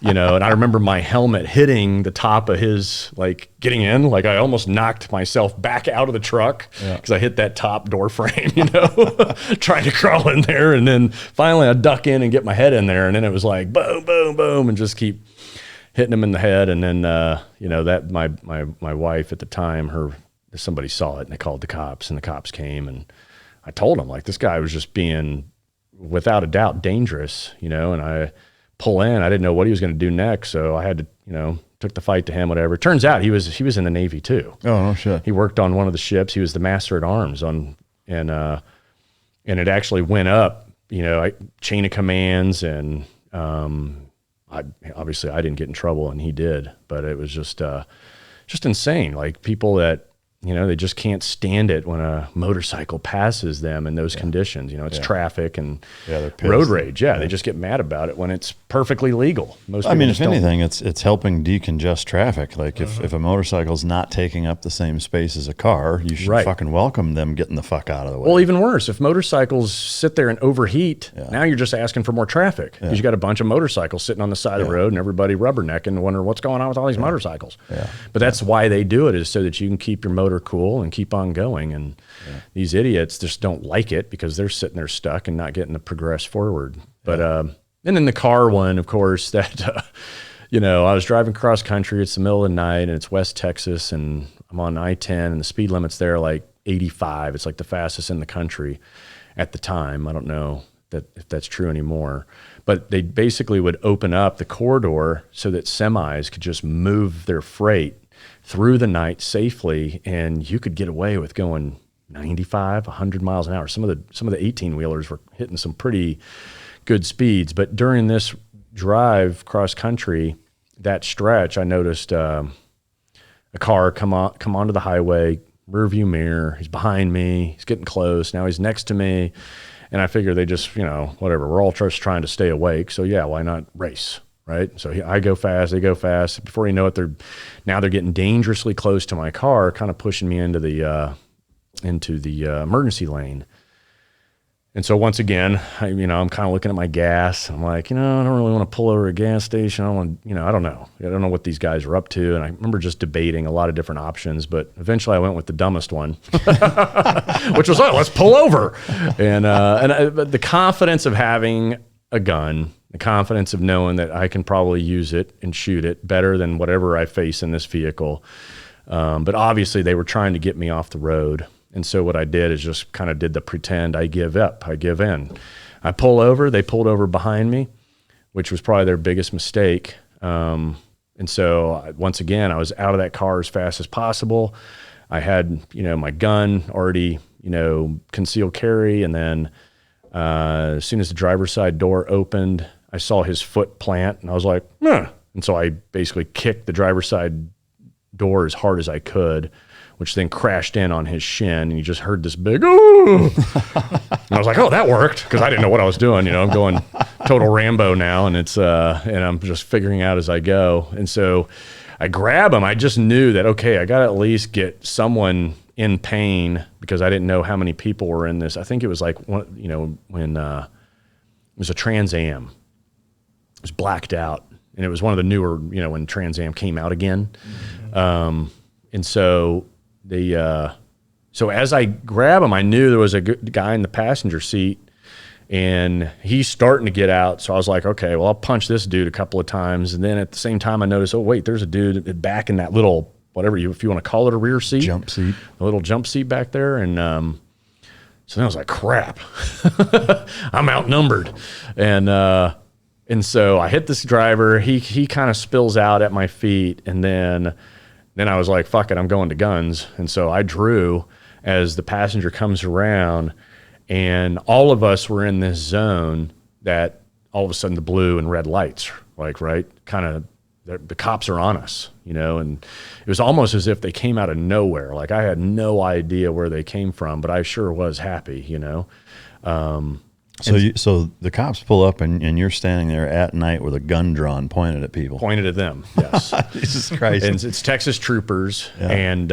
you know. And I remember my helmet hitting the top of his, like getting in, like I almost knocked myself back out of the truck because I hit that top door frame, you know, trying to crawl in there. And then finally I duck in and get my head in there, and then it was like boom, boom, boom, and just keep hitting him in the head. And then you know, that my wife at the time, somebody saw it, and they called the cops, and the cops came, and I told them, like, this guy was just being without a doubt dangerous, you know. And I pull in, I didn't know what he was going to do next, so I had to, you know, took the fight to him, whatever. Turns out he was in the Navy too. Oh, no shit. He worked on one of the ships. He was the master at arms and it actually went up, you know, chain of commands, and obviously I didn't get in trouble, and he did, but it was just insane. Like, people that, you know, they just can't stand it when a motorcycle passes them in those conditions. You know, it's traffic and they're road rage. Yeah, they just get mad about it when it's perfectly legal. Most I people mean, just if don't. anything, it's helping decongest traffic. Like if a motorcycle's not taking up the same space as a car, you should Right. fucking welcome them getting the fuck out of the way. Well, even worse, if motorcycles sit there and overheat, now you're just asking for more traffic because you got a bunch of motorcycles sitting on the side of the road and everybody rubbernecking and wondering what's going on with all these motorcycles. But that's why they do it, is so that you can keep your motor cool and keep on going. And these idiots just don't like it because they're sitting there stuck and not getting to progress forward. But and then the car one, of course, that I was driving cross country. It's the middle of the night and it's West Texas, and I'm on I-10 and the speed limit's there like 85. It's like the fastest in the country at the time. I don't know if that's true anymore, but they basically would open up the corridor so that semis could just move their freight through the night safely, and you could get away with going 95, 100 miles an hour. Some of the 18 wheelers were hitting some pretty good speeds, but during this drive cross country, that stretch, I noticed a car come onto the highway, rear view mirror. He's behind me. He's getting close. Now he's next to me, and I figure they just, whatever. We're all just trying to stay awake. So yeah, why not race, right? So I go fast. They go fast. Before you know it, they're getting dangerously close to my car, kind of pushing me into the emergency lane. And so once again, I'm kind of looking at my gas. I'm like, I don't really want to pull over a gas station. I don't want, I don't know. I don't know what these guys are up to. And I remember just debating a lot of different options, but eventually I went with the dumbest one, which was, let's pull over. And the confidence of having a gun, the confidence of knowing that I can probably use it and shoot it better than whatever I face in this vehicle. But obviously they were trying to get me off the road. And so what I did is just kind of did the pretend I give up, I give in. I pull over, they pulled over behind me, which was probably their biggest mistake. And so once again, I was out of that car as fast as possible. I had, my gun already, concealed carry. And then as soon as the driver's side door opened, I saw his foot plant and I was like, "Huh." And so I basically kicked the driver's side door as hard as I could, which then crashed in on his shin, and you just heard this big, ooh. And I was like, oh, that worked, because I didn't know what I was doing. I'm going total Rambo now, and and I'm just figuring out as I go. And so I grab him. I just knew that, okay, I got to at least get someone in pain, because I didn't know how many people were in this. I think it was like, when it was a Trans Am. It was blacked out, and it was one of the newer, when Trans Am came out again. Mm-hmm. And so so as I grab him, I knew there was a good guy in the passenger seat, and he's starting to get out. So I was like, okay, well, I'll punch this dude a couple of times. And then at the same time, I noticed, oh, wait, there's a dude back in that little, if you want to call it a rear seat. Jump seat. The little jump seat back there. And so then I was like, crap, I'm outnumbered. And so I hit this driver. He kind of spills out at my feet, and then I was like, fuck it, I'm going to guns. And so I drew as the passenger comes around, and all of us were in this zone that all of a sudden the blue and red lights, like, right, kind of the cops are on us, and it was almost as if they came out of nowhere. Like I had no idea where they came from, but I sure was happy, So the cops pull up and you're standing there at night with a gun drawn, pointed at people. Pointed at them, yes. Jesus Christ! And it's Texas troopers, and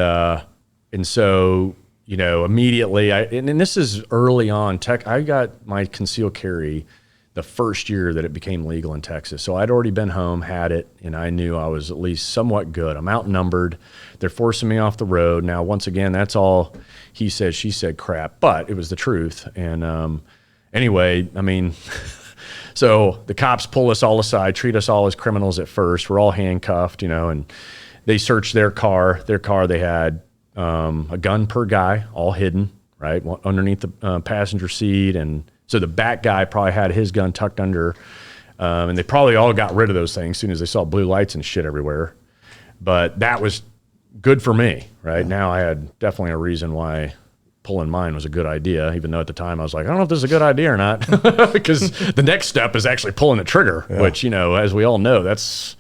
so immediately and this is early on. I got my concealed carry the first year that it became legal in Texas. So I'd already been home, had it, and I knew I was at least somewhat good. I'm outnumbered. They're forcing me off the road. Now, once again, that's all he said, she said crap, but it was the truth. And anyway, so the cops pull us all aside, treat us all as criminals at first. We're all handcuffed, and they searched their car. They had a gun per guy, all hidden, right, underneath the passenger seat. And so the back guy probably had his gun tucked under, and they probably all got rid of those things as soon as they saw blue lights and shit everywhere. But that was good for me, right? Yeah. Now I had definitely a reason why pulling mine was a good idea, even though at the time I was like, I don't know if this is a good idea or not, because the next step is actually pulling the trigger, which, as we all know, that's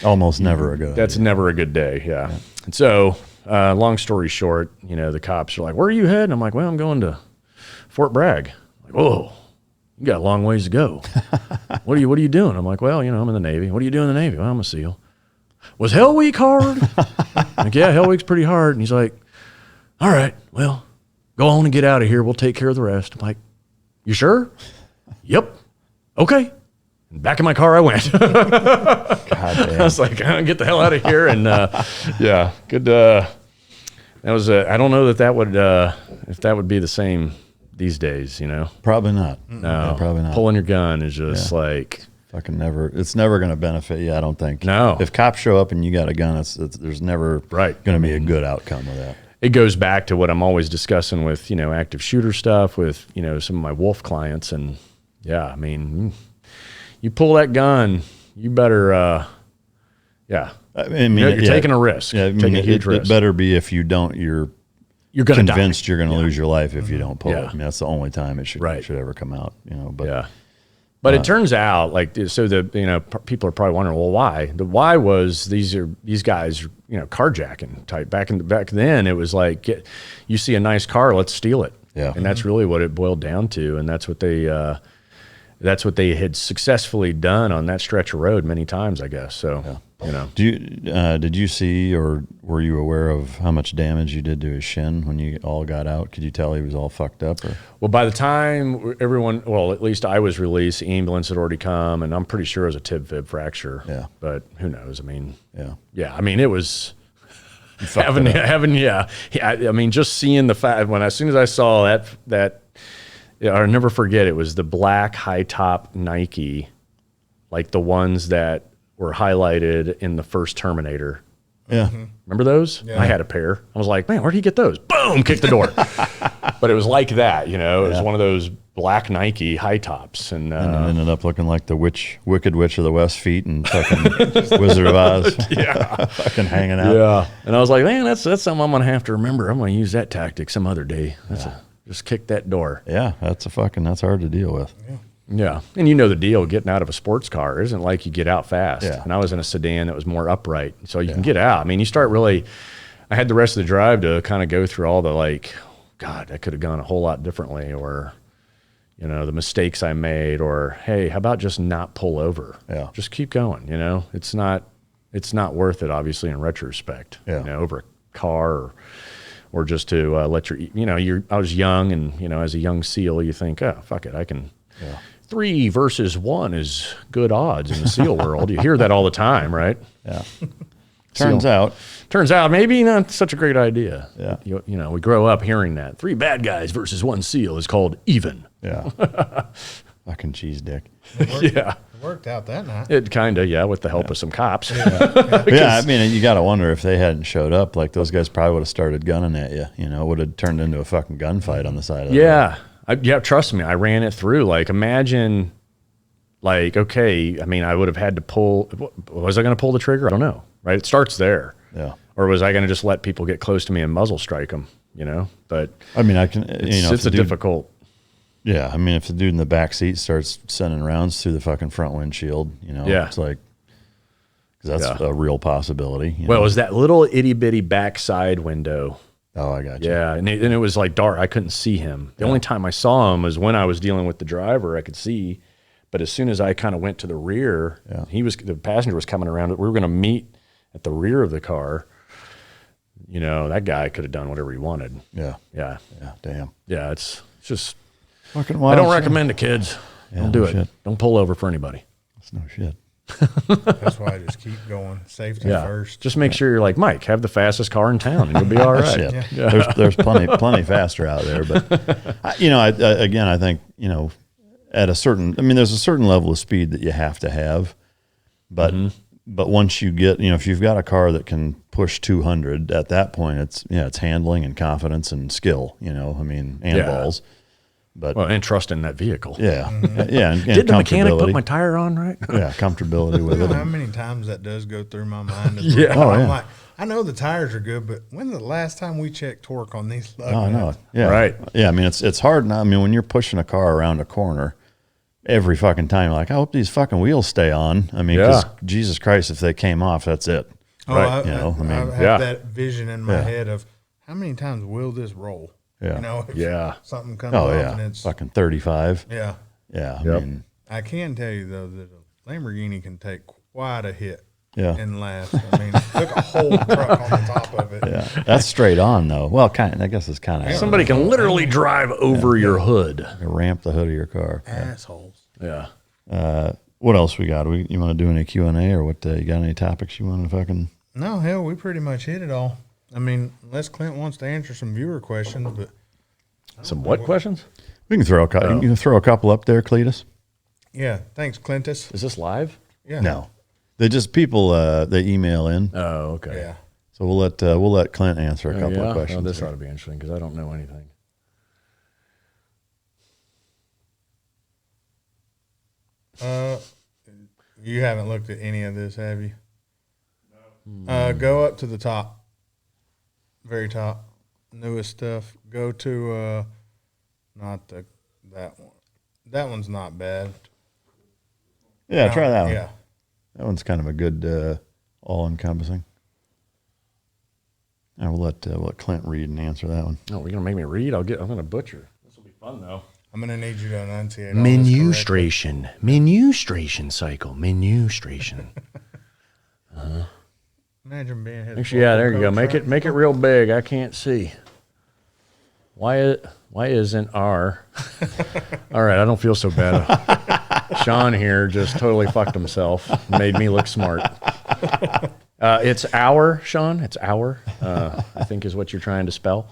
almost never a good idea. That's never a good day, yeah. And so, long story short, the cops are like, where are you heading? I'm like, well, I'm going to Fort Bragg. Like, whoa, you got a long ways to go. What are you doing? I'm like, well, I'm in the Navy. What are you doing in the Navy? Well, I'm a SEAL. Was Hell Week hard? Like, yeah, Hell Week's pretty hard. And he's like, all right, well, go on and get out of here. We'll take care of the rest. I'm like, you sure? Yep. Okay. And back in my car I went. I was like, get the hell out of here. And yeah, good. That was. I don't know that would if that would be the same these days. Probably not. No, yeah, probably not. Pulling your gun is just like fucking never. It's never going to benefit you. I don't think. No. If cops show up and you got a gun, there's never going to be a good outcome with that. It goes back to what I'm always discussing with active shooter stuff with some of my wolf clients, and yeah, I mean, you pull that gun, you better I mean, you're taking a risk. Yeah, taking a huge risk. It better be if you don't, you're gonna convinced die. you're going to lose your life if you don't pull Yeah. it. I mean, that's the only time it should ever come out. But yeah. But it turns out, people are probably wondering, well, why? The why was these guys, carjacking type. Back then, it was like, you see a nice car, let's steal it. Yeah. And that's really what it boiled down to, and that's what they had successfully done on that stretch of road many times, I guess. So, did you see or were you aware of how much damage you did to his shin when you all got out? Could you tell he was all fucked up? Or? Well, by the time at least I was released, the ambulance had already come, and I'm pretty sure it was a tib-fib fracture. Yeah. But who knows? I mean, yeah. I mean, it was having, I mean, just seeing the fact as soon as I saw that, I'll never forget. It was the black high top Nike, like the ones that were highlighted in the first Terminator. Yeah. Remember those? Yeah. I had a pair. I was like, man, where'd he get those? Boom, kick the door. But it was like that, it was one of those black Nike high tops. And it ended up looking like the Wicked Witch of the West feet and fucking Wizard of Oz. Yeah. Fucking hanging out. Yeah. And I was like, man, that's something I'm going to have to remember. I'm going to use that tactic some other day. Just kick that door. Yeah, that's hard to deal with. Yeah. And the deal, getting out of a sports car isn't like you get out fast. Yeah. And I was in a sedan that was more upright. So you can get out. I mean, you start really, I had the rest of the drive to kind of go through all the God, I could have gone a whole lot differently, or, the mistakes I made, or, hey, how about just not pull over? Yeah. Just keep going. It's not worth it, obviously, in retrospect, over a car or just to let I was young, and, as a young SEAL, you think, oh, fuck it, I can. Yeah. 3 versus 1 is good odds in the SEAL world. You hear that all the time, right? Yeah. Turns out maybe not such a great idea. Yeah. We grow up hearing that 3 bad guys versus 1 SEAL is called even. Yeah. Fucking cheese dick. It worked out that night. It kind of, with the help of some cops. Yeah, I mean, you got to wonder if they hadn't showed up, like those guys probably would have started gunning at you. It would have turned into a fucking gunfight on the side of the road. Trust me, I ran it through. Like, imagine, okay, I mean, I would have had to pull. Was I going to pull the trigger? I don't know. Right? It starts there. Yeah. Or was I going to just let people get close to me and muzzle strike them? But I mean, I can. It's a difficult. Yeah, I mean, if the dude in the back seat starts sending rounds through the fucking front windshield, it's like, because that's a real possibility. Well, it was that little itty bitty backside window. Oh, I got you. Yeah, and it was like dark. I couldn't see him. The only time I saw him was when I was dealing with the driver. I could see, but as soon as I kind of went to the rear, the passenger was coming around. We were going to meet at the rear of the car. That guy could have done whatever he wanted. Yeah. Yeah. Yeah. Damn. Yeah. It's just. Fucking wild. I don't recommend it, kids. Don't do it. Don't pull over for anybody. That's no shit. That's why I just keep going. Safety first. Just make sure you're like, Mike, have the fastest car in town and you'll be all right. There's plenty faster out there. But, I think, at a certain, there's a certain level of speed that you have to have. But once you get, if you've got a car that can push 200, at that point, it's handling and confidence and skill, and balls. But and trust in that vehicle. Yeah. Yeah. And did the mechanic put my tire on right? Yeah. Comfortability with it. How many times that does go through my mind? I'm like, I know the tires are good, but when's the last time we checked torque on these? Oh, no. Yeah. Right. Yeah. It's hard now. When you're pushing a car around a corner, every fucking time you're like, I hope these fucking wheels stay on. Because Jesus Christ, if they came off, that's it. Oh, right. I have that vision in my head of how many times will this roll? Yeah. If something comes Oh, off yeah. and it's fucking 35. Yeah. Yeah, I Yep. mean, I can tell you though that a Lamborghini can take quite a hit yeah. and last. I mean, it took a whole truck on the top of it. Yeah, that's straight on though. Well, kind of, I guess it's kind of Somebody can literally drive over your hood. ramp the hood of your car. Assholes. Yeah. What else we got? You want to do any Q&A or what? You got any topics you want to fucking? No, hell, we pretty much hit it all. I mean, unless Clint wants to answer some viewer questions, but Some what questions? We can throw you can throw a couple up there, Cletus. yeah, thanks, Clintus. Is this live? Yeah. No, they just people they email in, Oh, okay. Yeah. so we'll let Clint answer a couple of Oh, questions. this here. ought to be interesting because I don't know anything. You haven't looked at any of this, have you? No. Go up to the top. Very top. Newest stuff. Go to not that one. That one's not bad. Yeah, try that one. Yeah. That one's kind of a good all-encompassing. I will let Clint read and answer that one. Oh, you're gonna make me read? I'm gonna butcher. This will be fun though. I'm gonna need you to enunciate all this correctly. Menustration cycle, menustration. Imagine being his Actually, yeah, there you go. coach, Make it real big. I can't see. Why isn't R? All right, I don't feel so bad. Sean here just totally fucked himself. Made me look smart. It's our, Sean. It's our, I think is what you're trying to spell.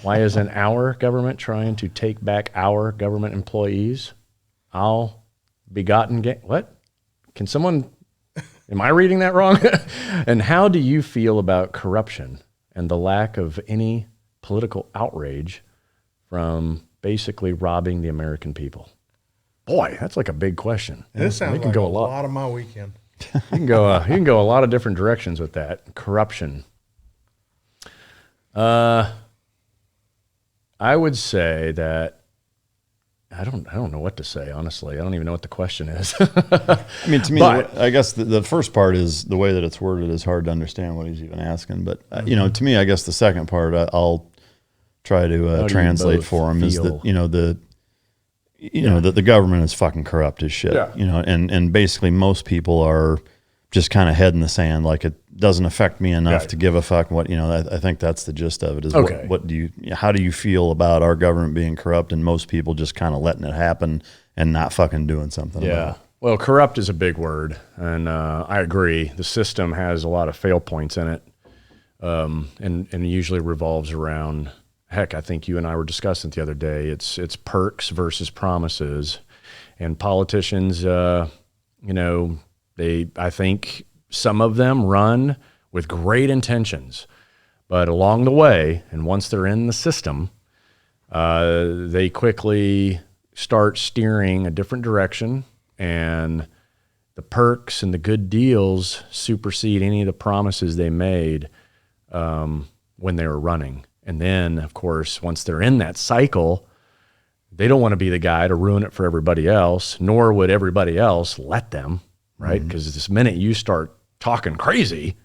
Why isn't our government trying to take back our government employees? What? Can someone, am I reading that wrong? And how do you feel about corruption and the lack of any political outrage from basically robbing the American people? Boy, that's like a big question. This sounds can like go a a lot. lot of my weekend. You can go a lot of different directions with that. Corruption. I would say that I don't know what to say, honestly. I don't even know what the question is. I mean, to me, But- I guess the first part is the way that it's worded is hard to understand what he's even asking. But to me, I guess the second part I'll try to do you translate both for him is feel? that that the government is fucking corrupt as shit. Yeah. And basically most people are just kind of head in the sand, like it doesn't affect me enough Right. to give a fuck. What I think that's the gist of it. Is Okay. how do you feel about our government being corrupt and most people just kind of letting it happen and not fucking doing something about Yeah. it? Well, corrupt is a big word, and I agree. The system has a lot of fail points in it, and usually revolves around. Heck, I think you and I were discussing it the other day. It's perks versus promises, and politicians, I think some of them run with great intentions, but along the way, and once they're in the system, they quickly start steering a different direction, and the perks and the good deals supersede any of the promises they made when they were running. And then, of course, once they're in that cycle, they don't want to be the guy to ruin it for everybody else, nor would everybody else let them, right? Because this minute you start talking crazy,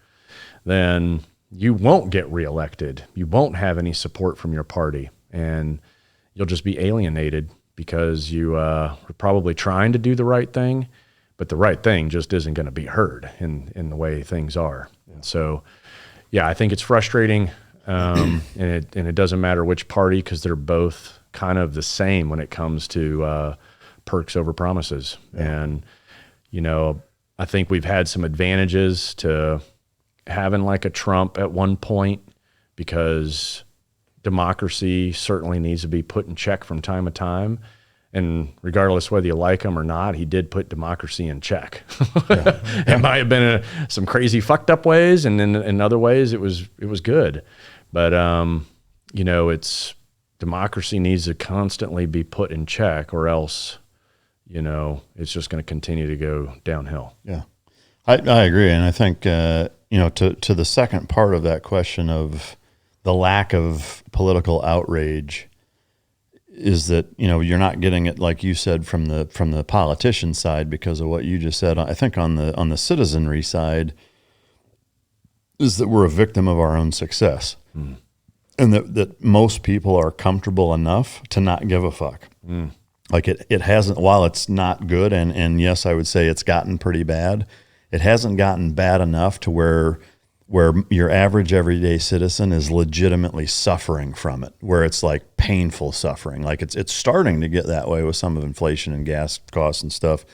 then you won't get reelected. You won't have any support from your party, and you'll just be alienated because you are probably trying to do the right thing, but the right thing just isn't going to be heard in the way things are. And so, yeah, I think it's frustrating. And it doesn't matter which party, because they're both kind of the same when it comes to perks over promises. Yeah. And, I think we've had some advantages to having like a Trump at one point, because democracy certainly needs to be put in check from time to time. And regardless whether you like him or not, he did put democracy in check. Yeah. It might have been some crazy fucked up ways, and then in other ways it was good. But it's democracy needs to constantly be put in check, or else, it's just going to continue to go downhill. Yeah, I agree, and I think to the second part of that question of the lack of political outrage is that you're not getting it, like you said, from the politician side because of what you just said. I think on the citizenry side is that we're a victim of our own success. And that most people are comfortable enough to not give a fuck. Like it hasn't, while it's not good, and yes, I would say it's gotten pretty bad, it hasn't gotten bad enough to where your average everyday citizen is legitimately suffering from it, where it's like painful suffering. Like it's starting to get that way with some of inflation and gas costs and stuff.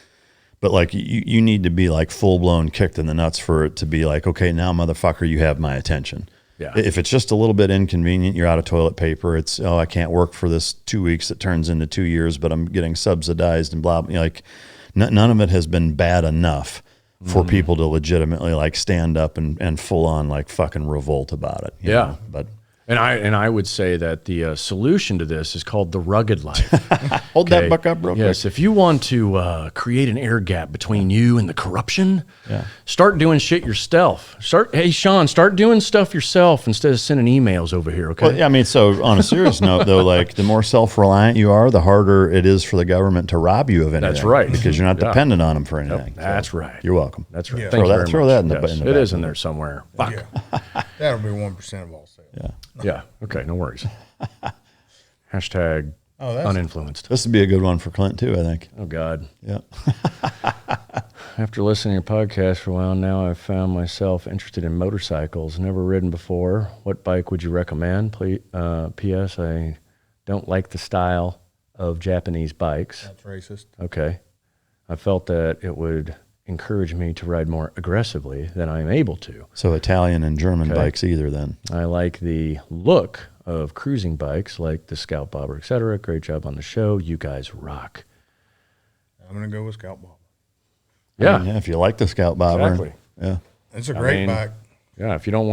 But like you need to be like full blown kicked in the nuts for it to be like, okay, now motherfucker, you have my attention. Yeah. If it's just a little bit inconvenient, you're out of toilet paper. It's, oh, I can't work for this 2 weeks that turns into 2 years, but I'm getting subsidized and blah, blah. Like none of it has been bad enough for people to legitimately like stand up and full on like fucking revolt about it. You know? But And I would say that the solution to this is called the rugged life. hold that buck up real quick. Yes, if you want to create an air gap between you and the corruption, start doing shit yourself. Hey, Sean, start doing stuff yourself instead of sending emails over here, okay? Well, yeah, I mean, so on a serious note, though, like the more self-reliant you are, the harder it is for the government to rob you of anything. That's right. Because you're not dependent on them for anything. Yep, that's right. You're welcome. That's right. Yeah. Thank you very Throw much. that in the Yes, back. it is in there somewhere. Fuck. Yeah. That'll be 1% of all sales. Yeah. Yeah. Okay. No worries. Hashtag Oh, that's uninfluenced. This would be a good one for Clint, too, I think. Oh, God. Yeah. After listening to your podcast for a while now, I've found myself interested in motorcycles. Never ridden before. What bike would you recommend? P.S. I don't like the style of Japanese bikes. That's racist. Okay. I felt that it would encourage me to ride more aggressively than I am able to. So Italian and German bikes either then. I like the look of cruising bikes like the Scout Bobber, etc. Great job on the show. You guys rock. I'm going to go with Scout Bobber. Yeah. I mean, if you like the Scout Bobber. Exactly. Yeah. It's a great bike. Yeah, if you don't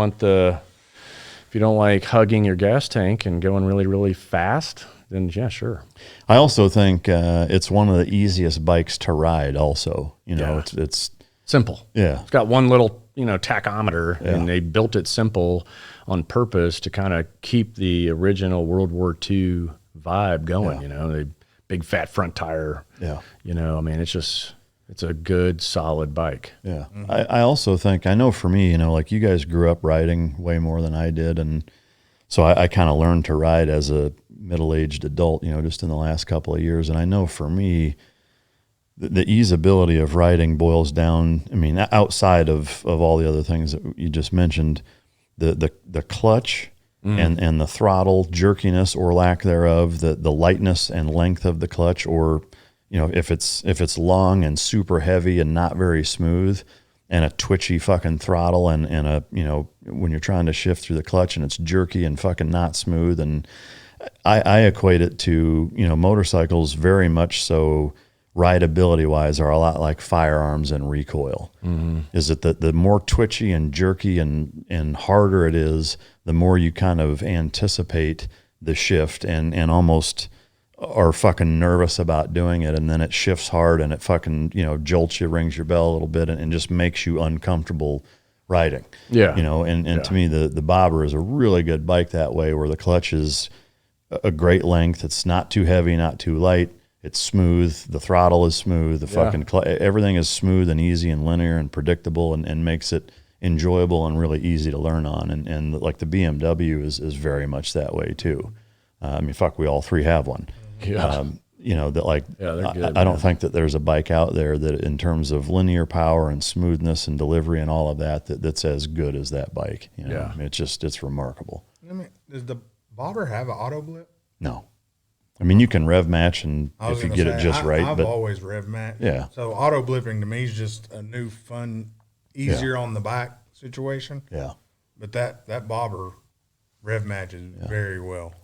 like hugging your gas tank and going really, really fast, then yeah, sure. I also think it's one of the easiest bikes to ride also. You know, it's Simple. yeah. It's got one little, tachometer, and they built it simple on purpose to kind of keep the original World War II vibe going, the big fat front tire. Yeah. I mean, it's a good, solid bike. Yeah. I also think, I know for me, like you guys grew up riding way more than I did. And so I kind of learned to ride as a middle-aged adult, just in the last couple of years. And I know for me, the easeability of riding boils down, I mean, outside of all the other things that you just mentioned, the clutch and the throttle jerkiness or lack thereof, the lightness and length of the clutch, or if it's long and super heavy and not very smooth, and a twitchy fucking throttle and a when you're trying to shift through the clutch and it's jerky and fucking not smooth. And I equate it to motorcycles very much so. Rideability wise are a lot like firearms and recoil. Is it that the more twitchy and jerky and harder it is, the more you kind of anticipate the shift and almost are fucking nervous about doing it, and then it shifts hard and it fucking jolts you, rings your bell a little bit, and just makes you uncomfortable riding. Yeah. To me the Bobber is a really good bike that way, where the clutch is a great length. It's not too heavy, not too light. It's smooth. The throttle is smooth. The fucking everything is smooth and easy and linear and predictable, and makes it enjoyable and really easy to learn on. And like the BMW is very much that way too. I mean, fuck, we all three have one. Yeah. That like, they're good, I don't think that there's a bike out there that in terms of linear power and smoothness and delivery and all of that's as good as that bike. Yeah. I mean, it's remarkable. I mean, does the Bobber have an auto blip? No. I mean, you can rev match, and I was if you gonna get it say, just right. I've But always rev match. Yeah. So auto blipping to me is just a new, fun, easier on the back situation. yeah. But that Bobber rev matches very well.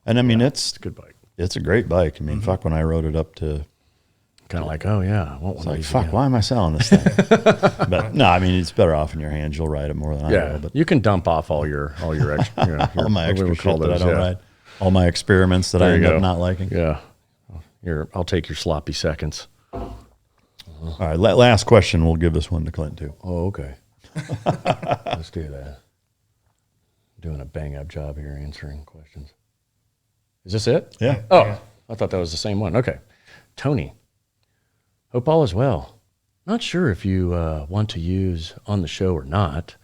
And I mean, It's a good bike. it's a great bike. I mean, fuck, when I rode it up to, Kind of like, oh yeah, I want one it's of like, these fuck, again. why am I selling this thing? But no, I mean, it's better off in your hands. You'll ride it more than I Yeah, will. But you can dump off all your extra, all my what we extra would call shit that I those, don't ride, all my experiments that I There you end up go. not liking. Yeah, I'll take your sloppy seconds. All right, last question. We'll give this one to Clint too. Oh, okay. Let's do that. Doing a bang up job here answering questions. Is this it? Yeah. Oh, Yeah. I thought that was the same one. Okay. Tony, hope all is well. Not sure if you want to use on the show or not,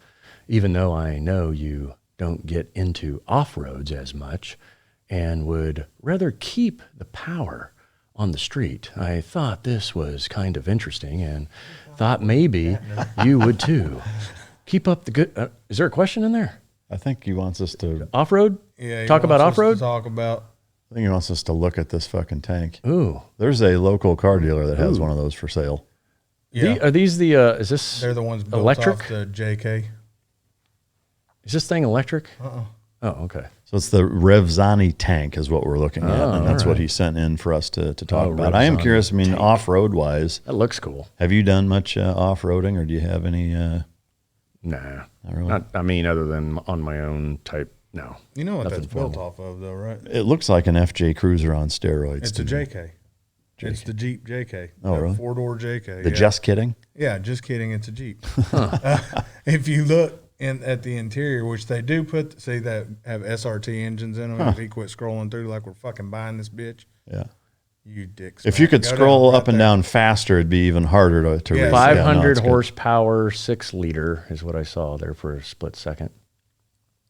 even though I know you don't get into off-roads as much and would rather keep the power on the street. I thought this was kind of interesting and thought maybe you would too. Keep up the good. Is there a question in there? I think he wants us to Off-road? Yeah. Talk about off-road? Talk about. I think he wants us to look at this fucking tank. Ooh. There's a local car dealer that has one of those for sale. Yeah. Are these the, is this They're the ones built electric? off the JK. Is this thing electric? Oh, okay. So it's the Revzani tank is what we're looking at, and that's all what right. he sent in for us to talk Oh, about. I am Revzani curious, I mean, off-road wise, That looks cool. have you done much off-roading, or do you have any? Nah. really? Not, I mean, other than on my own type, no. You know what Nothing that's built formal. off of, though, right? It looks like an FJ Cruiser on steroids. It's to a me. JK. It's the Jeep JK. Oh, really? 4-door JK. The just kidding? Yeah, just kidding. It's a Jeep. If you look at the interior, which they do put, see that have SRT engines in them. If you quit scrolling through like we're fucking buying this bitch, Yeah. you dicks. If you could scroll up and down faster, it'd be even harder to Yeah. read. 500 it's good. horsepower, 6-liter is what I saw there for a split second.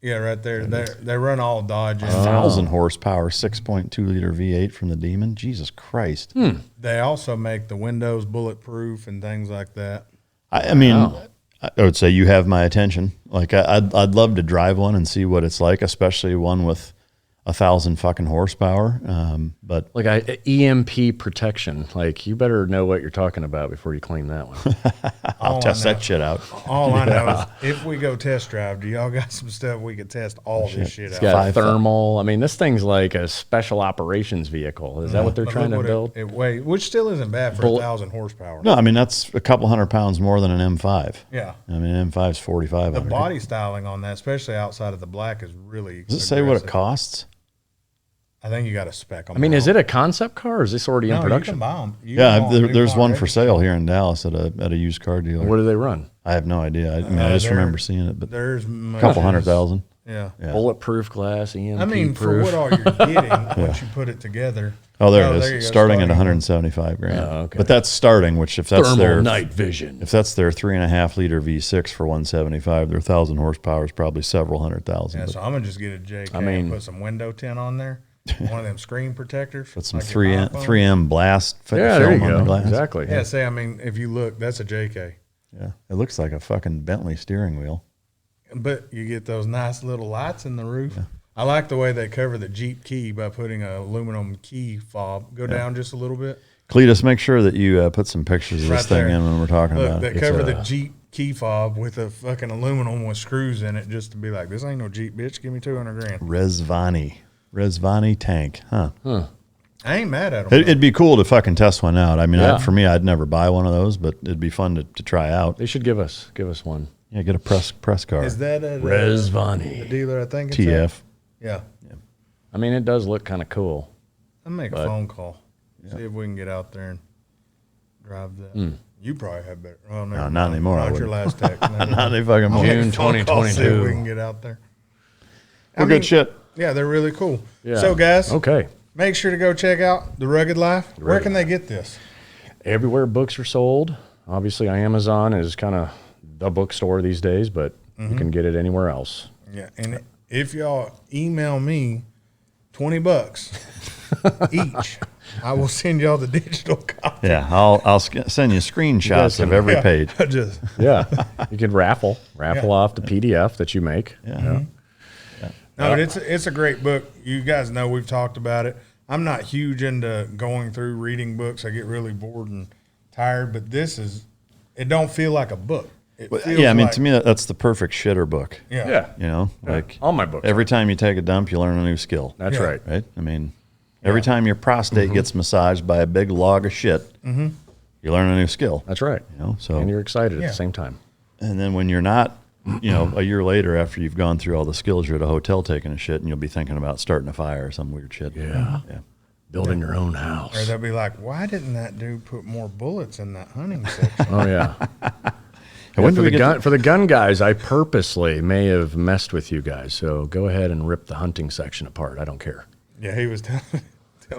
Yeah, right there. They run all Dodge. engines. 1,000 horsepower, 6.2 liter V8 from the Demon. Jesus Christ. They also make the windows bulletproof and things like that. I mean, I would say you have my attention. Like I'd love to drive one and see what it's like, especially one with 1,000 fucking horsepower. But Like EMP protection. Like, you better know what you're talking about before you claim that one. I'll test that shit out. All I know is if we go test drive, do y'all got some stuff we could test all this shit It's out? got Five- thermal. I mean, this thing's like a special operations vehicle. Is that what they're But trying look to what build? it weighs, which still isn't bad for Bullet- 1,000 horsepower. No, I mean, that's a couple hundred pounds more than an M5. Yeah. I mean, M5's 4,500. The body styling on that, especially outside of the black, is really. Does it say what it aggressive. costs? I think you got a spec on. I mean, is it a concept car or is this already in You can production? buy them. Yeah, there's one for sale here in Dallas at a used car dealer. What do they run? I have no idea. I mean, I just remember seeing it, but There's a couple 100,000. Yeah. Yeah. Bulletproof glass, EMP I mean, for proof. what all you're getting once you put it together. Oh, there it you is. go, Starting at 175 grand. Oh, okay. But that's starting, which if that's Thermal their night vision. if that's their 3.5 liter V6 for 175, their 1,000 horsepower is probably several hundred thousand. Yeah, But so I'm gonna just get a JK I mean- and put some window tint on there, one of them screen protectors. put some like your 3M, iPhone. 3M blast Yeah, there you film on the go. glass. Exactly. Yeah, say I mean, if you look, that's a JK, Yeah, it looks like a fucking Bentley steering wheel. but you get those nice little lights in the roof. I like the way they cover the Jeep key by putting an aluminum key fob. Go down just a little bit. Cletus, make sure that you put some pictures of this Right thing there. in when we're talking Look, about they it. cover the Jeep key fob with a fucking aluminum with screws in it, just to be like, this ain't no Jeep, bitch. Give me 200 grand. Revzani tank, huh? I ain't mad at them. It'd be cool to fucking test one out. I mean, Yeah. for me, I'd never buy one of those, but it'd be fun to try out. They should give us one. Yeah, get a press car. Is that a Resvani. the dealer? I think it's at? TF. Yeah. I mean, it does look kind of cool. I'll make a phone call. See if we can get out there and drive that. You probably have better. Oh, No, not anymore, I Not your wouldn't. last text. Not any fucking more. June See if we 2022. can get out there. We're good shit. Yeah, they're really cool. Yeah. So, guys, Okay. make sure to go check out The Rugged Life. Where can they get this? Everywhere books are sold. Obviously, Amazon is kind of the bookstore these days, but you can get it anywhere else. Yeah, and if y'all email me $20 each, I will send y'all the digital copy. Yeah, I'll send you screenshots of every page. Just Yeah. You could raffle off the PDF that you make. Yeah. no, but it's a great book. You guys know we've talked about it. I'm not huge into going through reading books. I get really bored and tired. But it don't feel like a book. It feels Yeah, I mean, like- to me, that's the perfect shitter book. yeah. Yeah. You know, like All my books. every time you take a dump, you learn a new skill. That's Yeah. right. Right? I mean, every time your prostate gets massaged by a big log of shit, you learn a new skill. That's right. You know, so And you're excited at Yeah. the same time. and then when you're not, you know, a year later after you've gone through all the skills, you're at a hotel taking a shit, and you'll be thinking about starting a fire or some weird shit. Yeah. Yeah. Building your own Or house. they'll be like, why didn't that dude put more bullets in that hunting section? Oh, yeah. And when for, do we the get gun, to- for the gun guys, I purposely may have messed with you guys. So go ahead and rip the hunting section apart. I don't care. Yeah, he was telling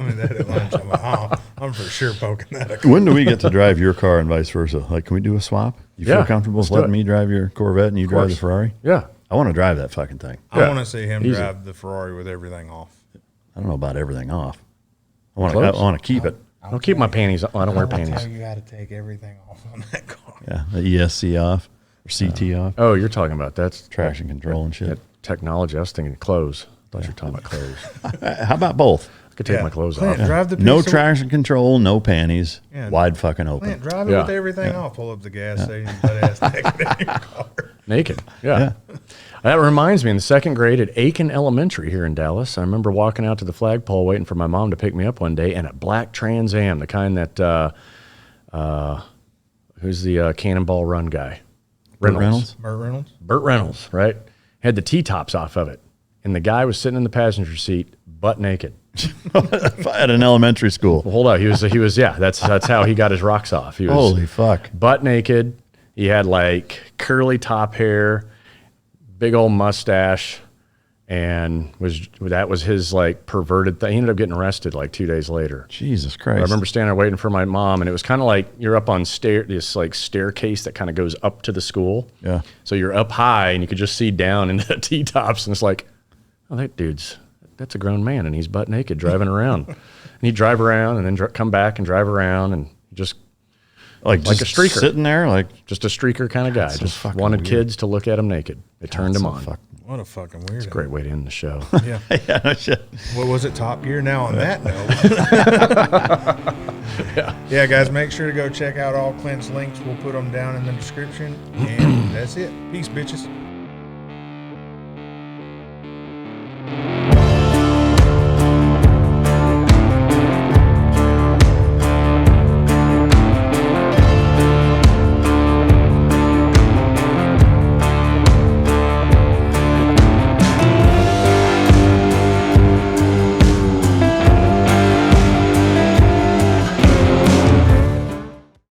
me that at lunch. I'm like, oh, I'm for sure poking that. When do we get to drive your car and vice versa? Like, can we do a swap? You feel Yeah, comfortable let's with do letting it. me drive your Corvette and you drive the course. Ferrari? Yeah. I want to drive that fucking thing. I Yeah. want to see him Easy. drive the Ferrari with everything off. I don't know about everything off. I want Close. to keep it. I'll keep my panties on. I don't wear I'm gonna panties. tell you how to take everything off on that car. Yeah, the ESC off or CT off, Oh, you're talking about that's traction control and shit. that technology. I was thinking clothes. I thought you were talking about clothes. How about both? I could take my clothes Clint, off. drive the No piece of- traction control, no panties, Yeah. wide fucking open. Clint, drive it Yeah. with everything off. Pull up the gas station, butt ass naked in your car. Naked. Yeah. That reminds me, in the second grade at Aiken Elementary here in Dallas, I remember walking out to the flagpole waiting for my mom to pick me up one day, and a black Trans Am, the kind that, who's the Cannonball Run guy? Reynolds? Burt Reynolds? Burt Reynolds, right? Had the T-tops off of it. And the guy was sitting in the passenger seat, butt naked. At an elementary school. Well, hold on. He was, yeah, that's how he got his rocks off. He was Holy fuck. butt naked. He had like curly top hair, big old mustache, and that was his like perverted thing. He ended up getting arrested like 2 days later. Jesus Christ. I remember standing there waiting for my mom, and it was kind of like you're up on this like staircase that kind of goes up to the school. Yeah. So you're up high, and you could just see down into the T-tops, and it's like, oh, that's a grown man, and he's butt naked driving around. And he'd drive around, and then come back and drive around, and just like a just streaker. sitting there, like just a streaker kind of guy. so Just fucking wanted weird. kids to look at him naked. It turned him so on. What a fucking weirdo. Great way to end the show. Yeah. yeah, no shit. What was it? Top Gear. Now on that note. Yeah, guys, make sure to go check out all Clint's links. We'll put them down in the description. And that's it. Peace, bitches.